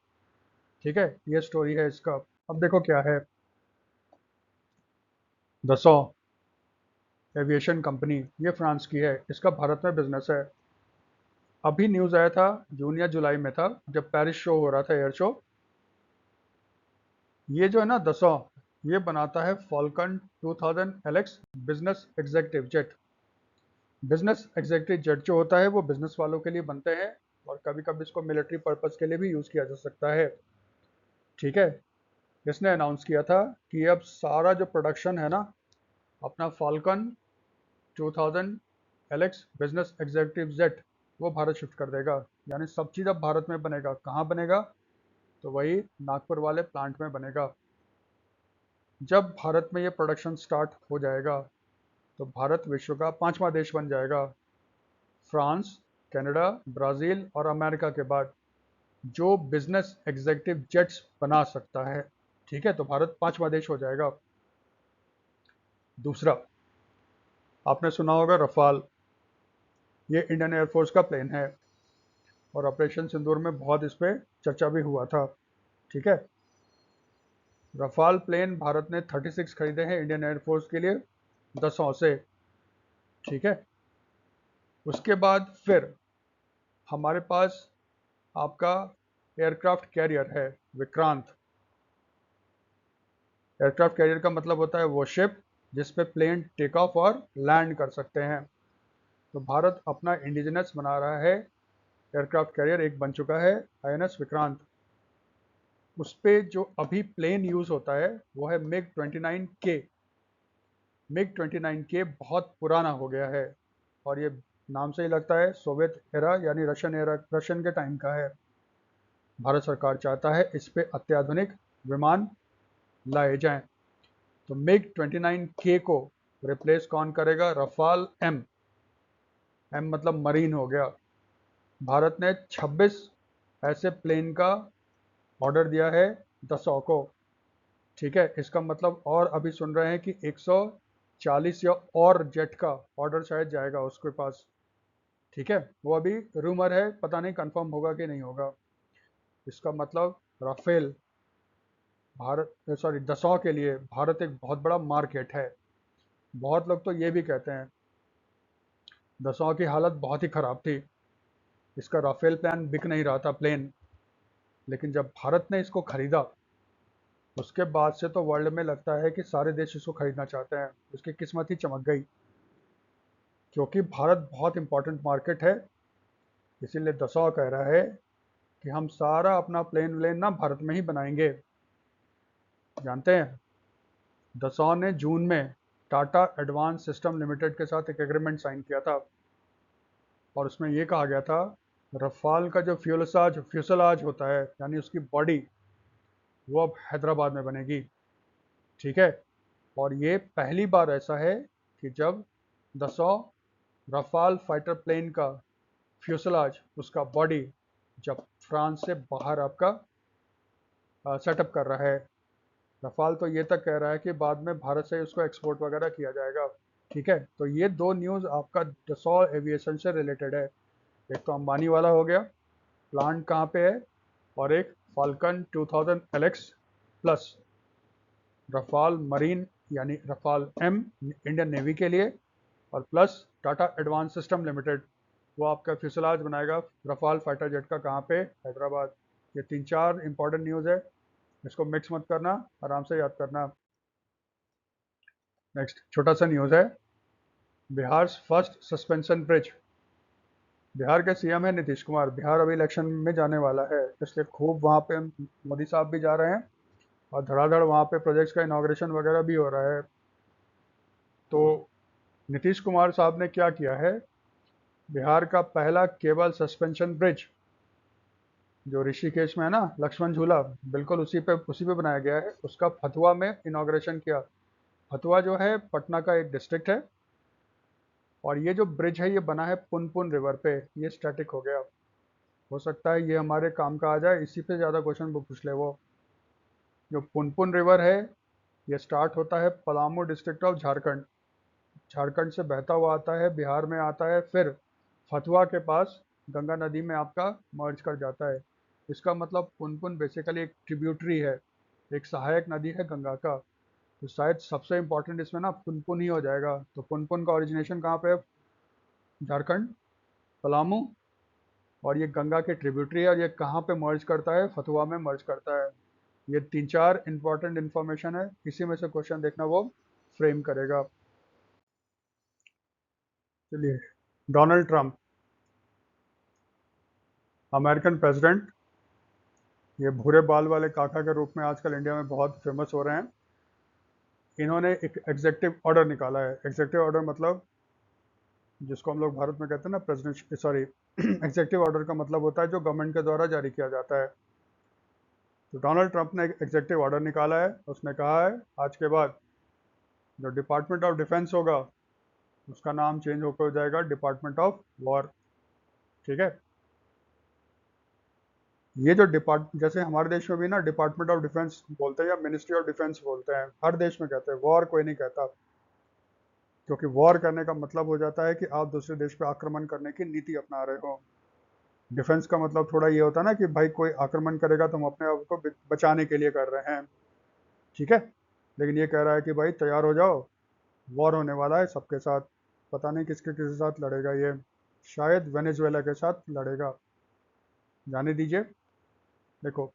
ठीक है। ये स्टोरी है इसका। अब देखो क्या है, दसौ एविएशन कंपनी ये फ्रांस की है, इसका भारत में बिजनेस है। अभी न्यूज़ आया था, जून या जुलाई में था, जब पेरिस शो हो रहा था, एयर शो। ये जो है ना दसौ, ये बनाता है Falcon 2000 Alex business executive jet. Business executive jet जो होता है वो बिजनेस वालों के लिए बनते हैं, और कभी कभी इसको मिलिट्री पर्पज़ के लिए भी यूज़ किया जा सकता है। ठीक है, इसने अनाउंस किया था कि अब सारा जो प्रोडक्शन है ना अपना falcon 2000 Alex business executive jet वो भारत शिफ्ट कर देगा। यानी सब चीज़ अब भारत में बनेगा। कहाँ बनेगा? तो वही नागपुर वाले प्लांट में बनेगा। जब भारत में ये प्रोडक्शन स्टार्ट हो जाएगा तो भारत विश्व का 5वां देश बन जाएगा, फ्रांस, कनाडा, ब्राज़ील और अमेरिका के बाद, जो बिजनेस एग्जीक्यूटिव जेट्स बना सकता है। ठीक है, तो भारत 5वां देश हो जाएगा। दूसरा, आपने सुना होगा रफाल, ये इंडियन एयरफोर्स का प्लेन है और ऑपरेशन सिंदूर में बहुत इस पर चर्चा भी हुआ था। ठीक है, रफाल प्लेन भारत ने 36 खरीदे हैं इंडियन एयरफोर्स के लिए दसों से। ठीक है, उसके बाद फिर हमारे पास आपका एयरक्राफ्ट कैरियर है विक्रांत। एयरक्राफ्ट कैरियर का मतलब होता है वो शिप जिस पे प्लेन टेक ऑफ और लैंड कर सकते हैं। तो भारत अपना इंडिजिनस बना रहा है एयरक्राफ्ट कैरियर, एक बन चुका है आईएनएस विक्रांत। उस पे जो अभी प्लेन यूज होता है वो है मिग 29K। मिग 29K बहुत पुराना हो गया है और ये नाम से ही लगता है सोवियत एरा यानी रशियन के टाइम का है। भारत सरकार चाहता है इस पे अत्याधुनिक विमान लाए जाएं। तो मिग 29K को रिप्लेस कौन करेगा? Rafale M. एम मतलब मरीन हो गया। भारत ने 26 ऐसे प्लेन का ऑर्डर दिया है दसों को। ठीक है, इसका मतलब और अभी सुन रहे हैं कि 140 या और जेट का ऑर्डर शायद जाएगा उसके पास। ठीक है, वो अभी रूमर है, पता नहीं कंफर्म होगा कि नहीं होगा। इसका मतलब राफेल भारत सॉरी दसों के लिए भारत एक बहुत बड़ा मार्केट है। बहुत लोग तो ये भी कहते हैं दसों की हालत बहुत ही ख़राब थी, इसका राफेल प्लान बिक नहीं रहा था प्लेन, लेकिन जब भारत ने इसको खरीदा उसके बाद से तो वर्ल्ड में लगता है कि सारे देश इसको खरीदना चाहते हैं। उसकी किस्मत ही चमक गई, क्योंकि भारत बहुत इंपॉर्टेंट मार्केट है। इसीलिए दसौं कह रहा है कि हम सारा अपना प्लेन व्लेन ना भारत में ही बनाएंगे। जानते हैं दसौं ने जून में टाटा एडवांस सिस्टम लिमिटेड के साथ एक एग्रीमेंट साइन किया था और उसमें ये कहा गया था रफाल का जो फ्यूसलाज होता है यानी उसकी बॉडी वो अब हैदराबाद में बनेगी। ठीक है, और ये पहली बार ऐसा है कि जब दसौं रफाल फाइटर प्लेन का फ्यूसलाज उसका बॉडी जब फ्रांस से बाहर आपका सेटअप कर रहा है। रफाल तो ये तक कह रहा है कि बाद में भारत से उसको एक्सपोर्ट वगैरह किया जाएगा। ठीक है, तो ये दो न्यूज़ आपका दसौं एविएशन से रिलेटेड है। एक तो अंबानी वाला हो गया, प्लांट कहाँ पे है, और एक falcon 2000 Alex plus Rafale marine यानी रफाल एम इंडियन नेवी के लिए, और plus Tata advance system limited वो आपका फ्यूसलाज बनाएगा रफाल फाइटर जेट का। कहाँ पे? हैदराबाद। ये 3-4 इंपॉर्टेंट न्यूज़ है, इसको मिक्स मत करना, आराम से याद करना। नेक्स्ट छोटा सा न्यूज़ है, Bihar first suspension bridge. Bihar के सीएम है नीतीश कुमार। बिहार अभी इलेक्शन में जाने वाला है, इसलिए खूब वहाँ पे मोदी साहब भी जा रहे हैं और धड़ाधड़ वहाँ पे प्रोजेक्ट्स का इनाग्रेशन वगैरह भी हो रहा है। तो नीतीश कुमार साहब ने क्या किया है, बिहार का पहला केबल सस्पेंशन ब्रिज जो ऋषिकेश में है ना, लक्ष्मण झूला, बिल्कुल उसी पे बनाया गया है, उसका फतुहा में इनाग्रेशन किया। फतुहा जो है पटना का एक डिस्ट्रिक्ट है और ये जो ब्रिज है ये बना है पुनपुन रिवर पे। ये स्टैटिक हो गया, हो सकता है ये हमारे काम का आ जाए, इसी पे ज़्यादा क्वेश्चन वो पूछ ले। वो जो पुनपुन रिवर है ये स्टार्ट होता है पलामू डिस्ट्रिक्ट ऑफ झारखंड, झारखंड से बहता हुआ आता है, बिहार में आता है, फिर फतुहा के पास गंगा नदी में आपका मर्ज कर जाता है। इसका मतलब पुनपुन बेसिकली एक ट्रिब्यूटरी है, एक सहायक नदी है गंगा का। तो शायद सबसे इम्पोर्टेंट इसमें ना पुनपुन ही हो जाएगा। तो पुनपुन का ओरिजिनेशन कहाँ पे है? झारखंड, पलामू, और ये गंगा के ट्रिब्यूटरी है और ये कहाँ पे मर्ज करता है? फतुहा में मर्ज करता है। ये 3-4 इंपॉर्टेंट इन्फॉर्मेशन है, इसी में से क्वेश्चन देखना वो फ्रेम करेगा। चलिए, डोनाल्ड ट्रंप अमेरिकन प्रेसिडेंट, ये भूरे बाल वाले काका के रूप में आजकल इंडिया में बहुत फेमस हो रहे हैं, इन्होंने एक एग्जेक्टिव ऑर्डर निकाला है। एग्जेक्टिव ऑर्डर मतलब जिसको हम लोग भारत में कहते हैं ना प्रेसिडेंट, सॉरी एग्जेक्टिव ऑर्डर का मतलब होता है जो गवर्नमेंट के द्वारा जारी किया जाता है। तो डोनाल्ड ट्रंप ने एक एग्जेक्टिव ऑर्डर निकाला है, उसने कहा है आज के बाद जो डिपार्टमेंट ऑफ डिफेंस होगा उसका नाम चेंज होकर हो जाएगा डिपार्टमेंट ऑफ वॉर। ठीक है, ये जो डिपार्ट जैसे हमारे देश में भी ना डिपार्टमेंट ऑफ डिफेंस बोलते हैं या मिनिस्ट्री ऑफ डिफेंस बोलते हैं, हर देश में कहते हैं, वॉर कोई नहीं कहता, क्योंकि वॉर करने का मतलब हो जाता है कि आप दूसरे देश पे आक्रमण करने की नीति अपना रहे हो। डिफेंस का मतलब थोड़ा ये होता है ना कि भाई कोई आक्रमण करेगा तो हम अपने आप को बचाने के लिए कर रहे हैं। ठीक है, लेकिन ये कह रहा है कि भाई तैयार हो जाओ, वॉर होने वाला है सबके साथ। पता नहीं किसके किसके साथ लड़ेगा ये, शायद वेनेजुएला के साथ लड़ेगा, जाने दीजिए। देखो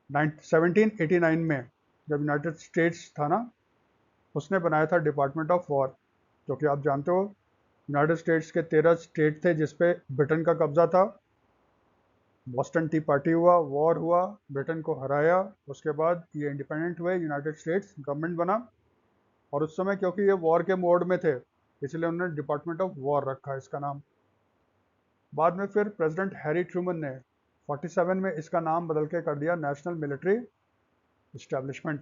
1789 में जब यूनाइटेड स्टेट्स था ना, उसने बनाया था डिपार्टमेंट ऑफ वॉर, क्योंकि आप जानते हो यूनाइटेड स्टेट्स के 13 स्टेट थे जिसपे ब्रिटेन का कब्जा था। बॉस्टन टी पार्टी हुआ, वॉर हुआ, ब्रिटेन को हराया, उसके बाद ये इंडिपेंडेंट हुए, यूनाइटेड स्टेट्स गवर्नमेंट बना। और उस समय क्योंकि ये वॉर के मोड में थे इसलिए उन्होंने डिपार्टमेंट ऑफ वॉर रखा इसका नाम। बाद में फिर प्रेसिडेंट हैरी ट्रूमन ने 47 में इसका नाम बदल के कर दिया नेशनल मिलिट्री इस्टेब्लिशमेंट,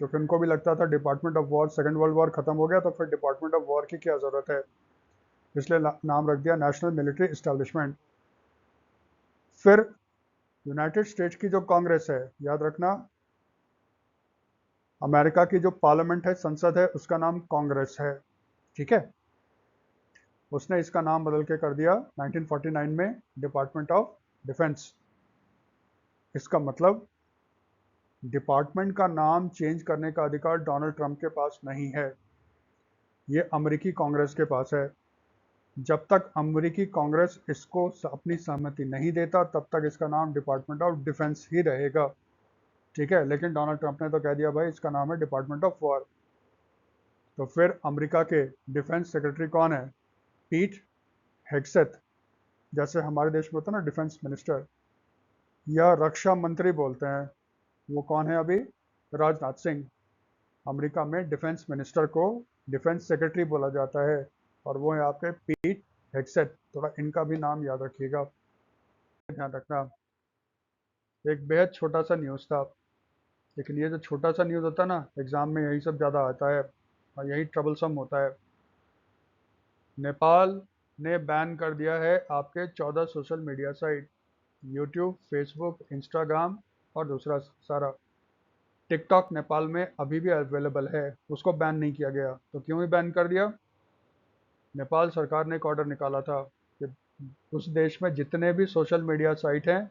क्योंकि उनको भी लगता था department of war, second world war खत्म हो गया तो फिर डिपार्टमेंट ऑफ वॉर की क्या ज़रूरत है, इसलिए नाम रख दिया नेशनल मिलिट्री इस्टेब्लिशमेंट। फिर यूनाइटेड स्टेट्स की जो कांग्रेस है, याद रखना, अमेरिका की जो पार्लियामेंट है, संसद है, उसका नाम कांग्रेस है। ठीक है, उसने इसका नाम बदल के कर दिया 1949 में डिपार्टमेंट ऑफ डिफेंस। इसका मतलब डिपार्टमेंट का नाम चेंज करने का अधिकार डोनाल्ड ट्रंप के पास नहीं है, ये अमेरिकी कांग्रेस के पास है। जब तक अमेरिकी कांग्रेस इसको अपनी सहमति नहीं देता तब तक इसका नाम डिपार्टमेंट ऑफ डिफेंस ही रहेगा। ठीक है, लेकिन डोनाल्ड ट्रंप ने तो कह दिया भाई इसका नाम है डिपार्टमेंट ऑफ वॉर। तो फिर अमेरिका के डिफेंस सेक्रेटरी कौन है? पीट हेगसेथ, जैसे हमारे देश में होता है ना डिफेंस मिनिस्टर या रक्षा मंत्री बोलते हैं, वो कौन है अभी? राजनाथ सिंह। अमेरिका में डिफेंस मिनिस्टर को डिफेंस सेक्रेटरी बोला जाता है, और वो है आपके पीट हेगसेथ। थोड़ा इनका भी नाम याद रखिएगा, ध्यान रखना। एक बेहद छोटा सा न्यूज़ था, लेकिन ये जो छोटा सा न्यूज़ होता है ना एग्जाम में यही सब ज़्यादा आता है और यही ट्रबलसम होता है। नेपाल ने बैन कर दिया है आपके 14 social media site, YouTube, Facebook, Instagram और दूसरा सारा। टिकटॉक नेपाल में अभी भी अवेलेबल है, उसको बैन नहीं किया गया। तो क्यों ही बैन कर दिया? नेपाल सरकार ने एक ऑर्डर निकाला था कि उस देश में जितने भी सोशल मीडिया साइट हैं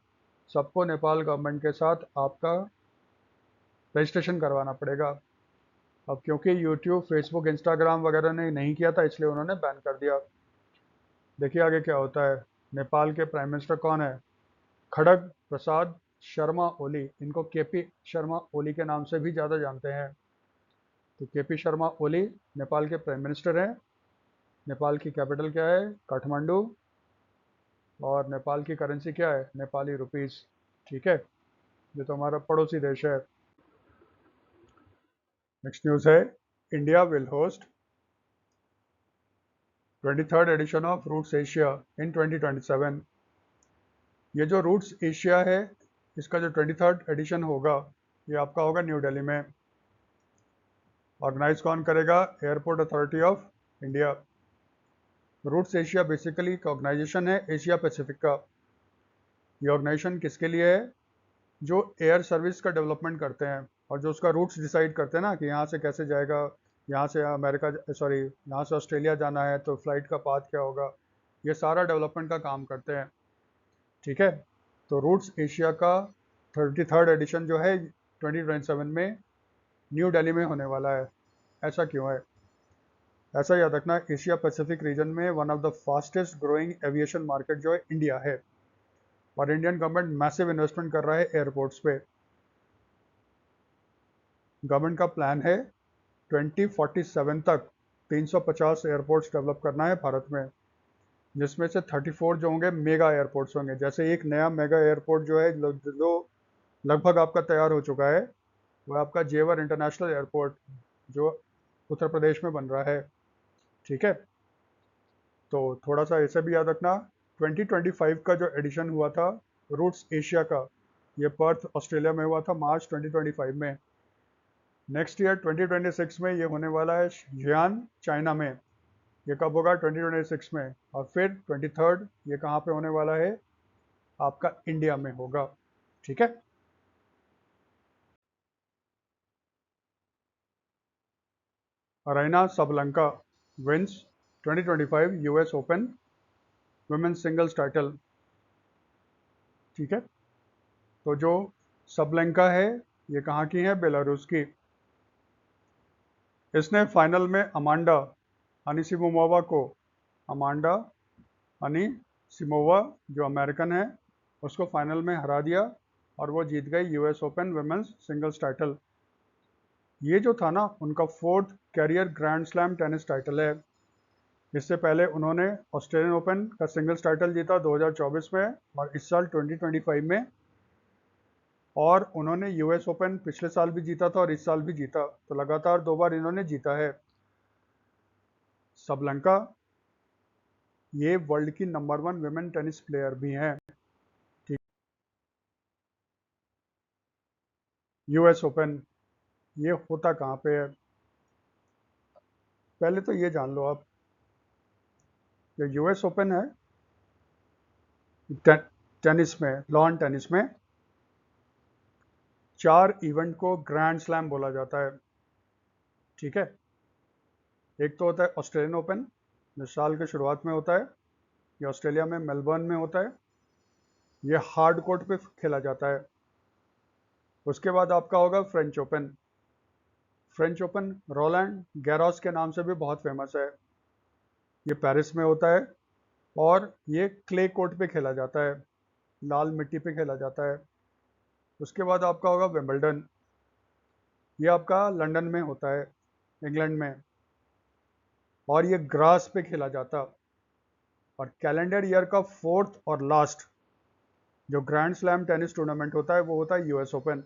सबको नेपाल गवर्नमेंट के साथ आपका रजिस्ट्रेशन करवाना पड़ेगा। अब क्योंकि यूट्यूब, फेसबुक, इंस्टाग्राम वगैरह ने नहीं किया था इसलिए उन्होंने बैन कर दिया। देखिए आगे क्या होता है। नेपाल के प्राइम मिनिस्टर कौन है? खड़ग प्रसाद शर्मा ओली, इनको केपी शर्मा ओली के नाम से भी ज़्यादा जानते हैं। तो केपी शर्मा ओली नेपाल के प्राइम मिनिस्टर हैं। नेपाल की कैपिटल क्या है? काठमांडू। और नेपाल की करेंसी क्या है? नेपाली रुपीस। ठीक है, ये तो हमारा पड़ोसी देश है। नेक्स्ट न्यूज़ है, India will host 23rd edition of Routes Asia in 2027। ये जो रूट्स एशिया है इसका जो 23rd एडिशन होगा ये आपका होगा न्यू दिल्ली में। ऑर्गेनाइज कौन करेगा? Airport Authority of India. Routes Asia basically एक ऑर्गेनाइजेशन है एशिया पैसिफिक का। ये ऑर्गेनाइजेशन किसके लिए है? जो एयर सर्विस का डेवलपमेंट करते हैं और जो उसका रूट्स डिसाइड करते हैं ना कि यहाँ से कैसे जाएगा, यहाँ से अमेरिका, सॉरी यहाँ से ऑस्ट्रेलिया जाना है तो फ्लाइट का पाथ क्या होगा, ये सारा डेवलपमेंट का काम करते हैं। ठीक है, तो रूट्स एशिया का 33rd एडिशन जो है 2027 में न्यू दिल्ली में होने वाला है। ऐसा क्यों है? ऐसा याद रखना, एशिया पैसिफिक रीजन में one of the fastest growing aviation market जो है इंडिया है, और इंडियन गवर्नमेंट मैसिव इन्वेस्टमेंट कर रहा है एयरपोर्ट्स पे। गवर्नमेंट का प्लान है 2047 तक 350 एयरपोर्ट्स डेवलप करना है भारत में। जिसमें से 34 जो होंगे मेगा एयरपोर्ट्स होंगे। जैसे एक नया मेगा एयरपोर्ट जो है जो लगभग आपका तैयार हो चुका है, वो आपका जेवर इंटरनेशनल एयरपोर्ट जो उत्तर प्रदेश में बन रहा है। ठीक है, तो थोड़ा सा इसे भी याद रखना। 2025 का जो एडिशन हुआ था रूट्स एशिया का, ये पर्थ ऑस्ट्रेलिया में हुआ था मार्च 2025 में। नेक्स्ट ईयर 2026 में ये होने वाला है जियान चाइना में। ये कब होगा? 2026 में। और फिर 23rd ये कहाँ पे होने वाला है? आपका इंडिया में होगा। ठीक है, Aryna Sabalenka wins 2025 US Open women's singles title. ठीक है, तो जो सबलंका है ये कहाँ की है? बेलारूस की। इसने फाइनल में अमांडा अनिसिमोवा को, अमांडा अनिसिमोवा जो अमेरिकन है, उसको फाइनल में हरा दिया और वो जीत गई US Open women's singles title. ये जो था ना उनका 4th career grand slam tennis title है। इससे पहले उन्होंने ऑस्ट्रेलियन ओपन का सिंगल्स टाइटल जीता 2024 में और इस साल 2025 में, और उन्होंने यूएस ओपन पिछले साल भी जीता था और इस साल भी जीता, तो लगातार 2 बार इन्होंने जीता है। सबलंका ये वर्ल्ड की नंबर 1 वुमेन टेनिस प्लेयर भी हैं। ठीक, यूएस ओपन ये होता कहाँ पे है? पहले तो ये जान लो आप, जो यूएस ओपन है टेनिस में, लॉन टेनिस में 4 इवेंट को ग्रैंड स्लैम बोला जाता है। ठीक है, एक तो होता है ऑस्ट्रेलियन ओपन जो साल के शुरुआत में होता है, ये ऑस्ट्रेलिया में मेलबर्न में होता है, ये हार्ड कोर्ट पे खेला जाता है। उसके बाद आपका होगा French open. French open Rowland Garros के नाम से भी बहुत फेमस है, ये पेरिस में होता है और ये क्ले कोर्ट पे खेला जाता है, लाल मिट्टी पे खेला जाता है। उसके बाद आपका होगा विंबलडन, ये आपका लंदन में होता है, इंग्लैंड में, और ये ग्रास पे खेला जाता। और कैलेंडर ईयर का 4th और लास्ट जो ग्रैंड स्लैम टेनिस टूर्नामेंट होता है वो होता है US open.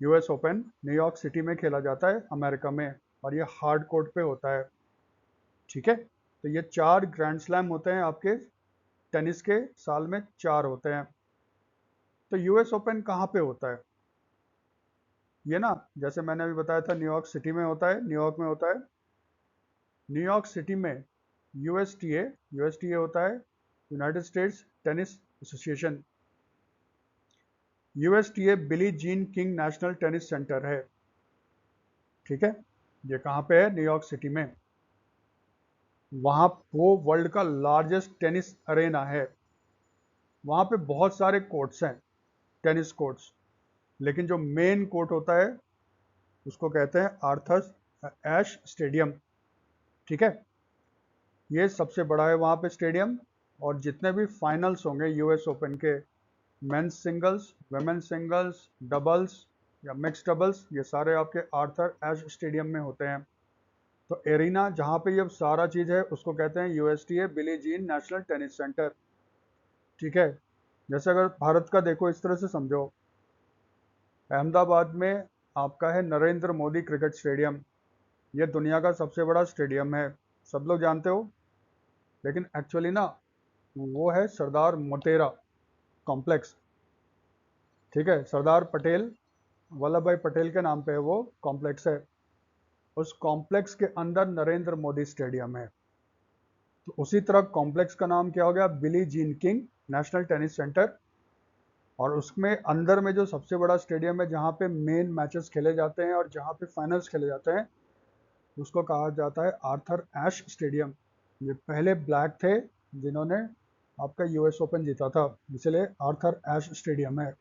US open New York city में खेला जाता है अमेरिका में, और ये हार्ड कोर्ट पे होता है। ठीक है, तो ये 4 ग्रैंड स्लैम होते हैं आपके टेनिस के, साल में 4 होते हैं। तो यूएस ओपन कहाँ पे होता है? ये ना, जैसे मैंने अभी बताया था न्यूयॉर्क सिटी में होता है, न्यूयॉर्क में होता है। न्यूयॉर्क सिटी में यूएसटीए, यूएसटीए होता है United States Tennis Association. USTA Billie Jean King National Tennis Center है। ठीक है, ये कहाँ पे है? न्यूयॉर्क सिटी में। वहाँ वो वर्ल्ड का लार्जेस्ट टेनिस अरेना है। वहाँ पे बहुत सारे कोर्ट्स हैं, टेनिस कोर्ट्स, लेकिन जो मेन कोर्ट होता है उसको कहते हैं आर्थर एश स्टेडियम। ठीक है, ये सबसे बड़ा है वहाँ पे स्टेडियम, और जितने भी फाइनल्स होंगे यूएस ओपन के, men's singles, women's singles, doubles या मिक्स डबल्स, ये सारे आपके आर्थर एश स्टेडियम में होते हैं। तो एरिना जहाँ पे ये सारा चीज़ है उसको कहते हैं USTA Billie Jean National Tennis Center. ठीक है, जैसे अगर भारत का देखो इस तरह से समझो, अहमदाबाद में आपका है नरेंद्र मोदी क्रिकेट स्टेडियम, ये दुनिया का सबसे बड़ा स्टेडियम है, सब लोग जानते हो, लेकिन एक्चुअली ना वो है सरदार मोटेरा कॉम्प्लेक्स। ठीक है, सरदार पटेल, वल्लभ भाई पटेल के नाम पे वो कॉम्प्लेक्स है। उस कॉम्प्लेक्स के अंदर नरेंद्र मोदी स्टेडियम है। तो उसी तरह कॉम्प्लेक्स का नाम क्या हो गया? बिली Jean King National Tennis centre. और उसमें अंदर में जो सबसे बड़ा स्टेडियम है जहाँ पे मेन मैचेस खेले जाते हैं और जहाँ पे फाइनल्स खेले जाते हैं, उसको कहा जाता है आर्थर एश स्टेडियम। ये पहले ब्लैक थे जिन्होंने आपका यूएस ओपन जीता था, इसलिए आर्थर एश स्टेडियम है।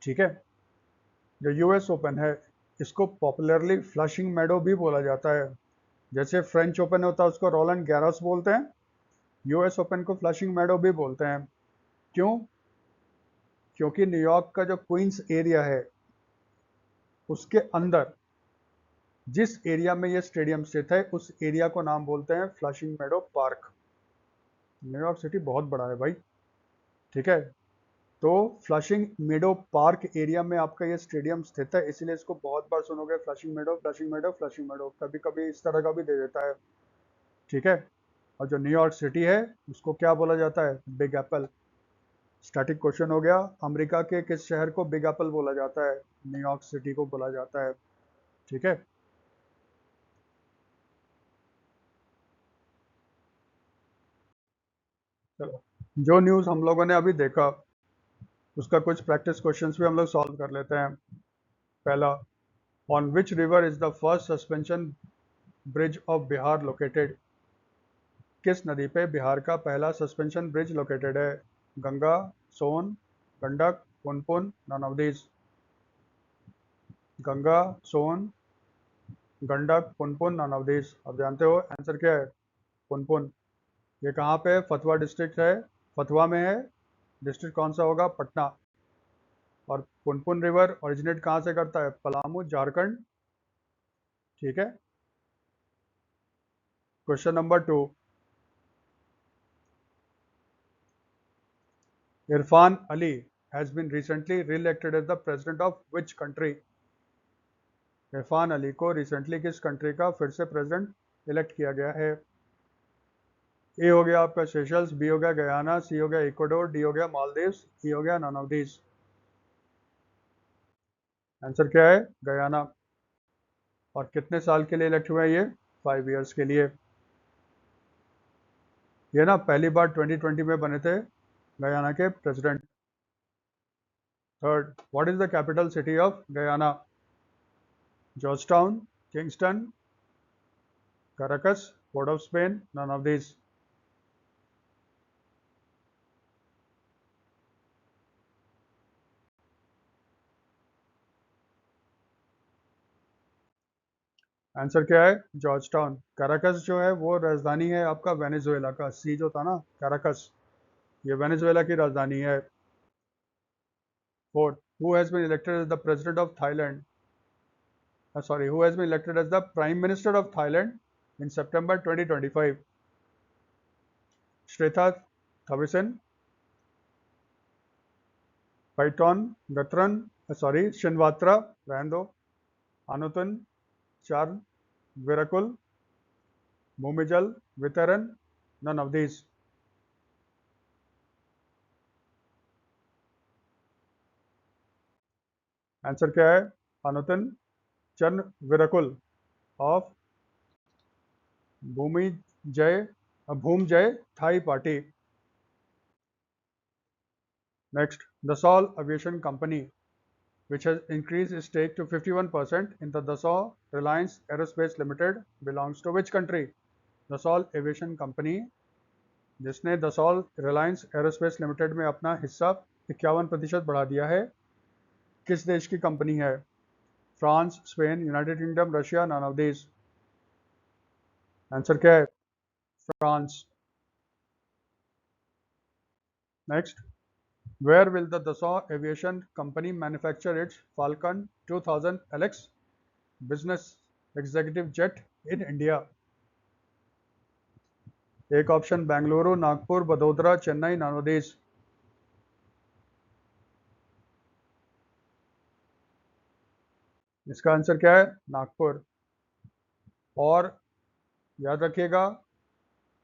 ठीक है, जो यूएस ओपन है इसको पॉपुलरली फ्लशिंग मेडो भी बोला जाता है। जैसे फ्रेंच ओपन होता है उसको रोलैंड गैरोस बोलते हैं, यूएस ओपन को फ्लशिंग मेडो भी बोलते हैं। क्यों? क्योंकि न्यूयॉर्क का जो क्वींस एरिया है उसके अंदर जिस एरिया में ये स्टेडियम स्थित है उस एरिया को नाम बोलते हैं फ्लशिंग मेडो पार्क। न्यूयॉर्क सिटी बहुत बड़ा है भाई, ठीक है। तो फ्लशिंग मेडो पार्क एरिया में आपका ये स्टेडियम स्थित है, इसीलिए इसको बहुत बार सुनोगे फ्लशिंग मेडो, फ्लशिंग मेडो, फ्लशिंग मेडो, कभी कभी इस तरह का भी दे देता है, ठीक है। और जो न्यूयॉर्क सिटी है उसको क्या बोला जाता है? Big Apple. स्टैटिक क्वेश्चन हो गया, अमेरिका के किस शहर को बिग एप्पल बोला जाता है? न्यूयॉर्क सिटी को बोला जाता है, ठीक है। चलो, जो न्यूज़ हम लोगों ने अभी देखा उसका कुछ प्रैक्टिस क्वेश्चंस भी हम लोग सॉल्व कर लेते हैं। पहला, on which river is the first suspension bridge of Bihar located? किस नदी पे बिहार का पहला सस्पेंशन ब्रिज लोकेटेड है? Ganga, Son, Gandak, Punpun, none of these. Ganga, Son, Gandak, Punpun, none of these. अब जानते हो आंसर क्या है? पुनपुन। ये कहाँ पे है? फतवा डिस्ट्रिक्ट है, फतवा में है। डिस्ट्रिक्ट कौन सा होगा? पटना। और पुनपुन रिवर ओरिजिनेट कहाँ से करता है? पलामू, झारखंड, ठीक है। Question number 2, Irfan Ali has been recently re-elected as the president of which country? Irfan Ali को रिसेंटली किस कंट्री का फिर से प्रेसिडेंट इलेक्ट किया गया है? ए हो गया आपका सेशल्स, बी हो गया गयाना, सी हो गया इक्वाडोर, डी हो गया मालदीव्स, ई हो गया नन ऑफ दीज। आंसर क्या है? गयाना। और कितने साल के लिए इलेक्ट हुए हैं ये? 5 इयर्स के लिए। ये ना पहली बार 2020 में बने थे गयाना के president. Third, what is the capital city of Guyana? Georgetown, Kingston, Caracas, Port of Spain, none of these. Answer क्या है? George town. कैराकस जो है वो राजधानी है आपका वेनेजुएला का, सी जो था ना कैराकस, ये वेनेजुएला की राजधानी है। Fourth, who has been elected as the president of Thailand, sorry, who has been elected as the prime minister of Thailand in सितंबर 2025? Srettha Thavisin, Paetongtarn, sorry Shinawatra, रहने दो, अनुतन चार, विरकुल, भूमिजल वितरण, नन ऑफ दीज। आंसर क्या है? अनुतिन चंद विरकुल of भूमि जय Bhumjaithai party. Next, Dassault Aviation company which has increased its stake to 51% in the Dassault Reliance Aerospace Limited belongs to which country? Dassault Aviation Company जिसने Dassault Reliance Aerospace Limited में अपना हिस्सा 51% बढ़ा दिया है, किस देश की कंपनी है? France, Spain, United Kingdom, Russia, none of these. Answer क्या है? France. Next, where will the Dassault Aviation Company manufacture its Falcon 2000 LX business executive jet in India? एक option Bengaluru, Nagpur, Vadodara, Chennai, none of these. इसका answer क्या है? नागपुर। और याद रखिएगा,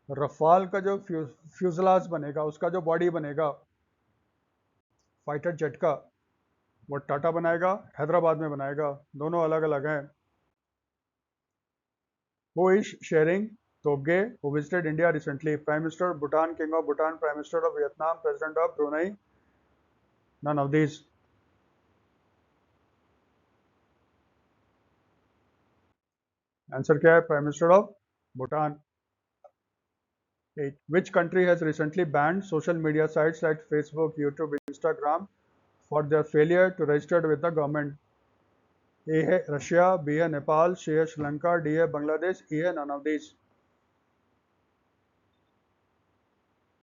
Rafale का जो फ्यूजलाज बनेगा, उसका जो बॉडी बनेगा फाइटर जेट का, वो टाटा बनाएगा, हैदराबाद में बनाएगा, दोनों अलग अलग हैं। Who is sharing Tobgay who visited India recently? Prime Minister of Bhutan, King of Bhutan, Prime Minister of Vietnam, President of Brunei, none of these. Answer क्या है? Prime minister of Bhutan. 8, which country has recently banned social media sites like Facebook, YouTube, Instagram for their failure to register with the government? ए है Russia, B है नेपाल, सी है Sri Lanka, D है बांग्लादेश, ई है none of these.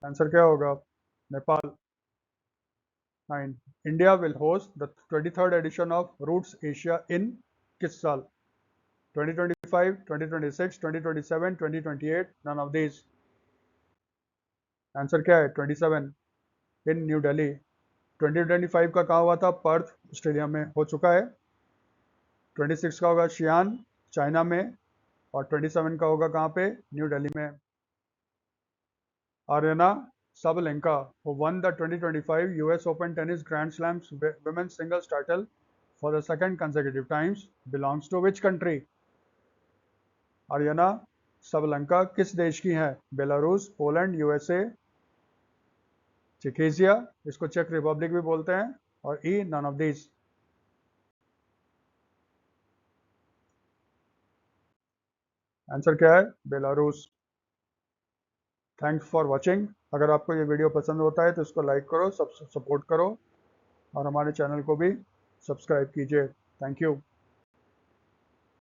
Answer क्या होगा? Nepal. 9, India will host the 23rd edition of Routes Asia in किस साल? 2025, 2026, 2027, 2028, none of these. Answer क्या है? 27 इन न्यू दिल्ली। 2025 का कहाँ हुआ था? पर्थ ऑस्ट्रेलिया में हो चुका है। 26 का होगा शियान चाइना में, और 27 का होगा कहाँ पे? न्यू दिल्ली में। Aryna Sabalenka, who won the 2025 US Open Tennis Grand Slams women's singles title for the second consecutive times, belongs to which country? Aryna Sabalenka किस देश की है? बेलारूस, पोलैंड, यूएसए, चेकेजिया, इसको चेक रिपब्लिक भी बोलते हैं, और E none of these. Answer क्या है? बेलारूस। Thanks for watching. अगर आपको ये वीडियो पसंद होता है तो इसको लाइक करो, सपोर्ट करो, और हमारे चैनल को भी सब्सक्राइब कीजिए। Thank you.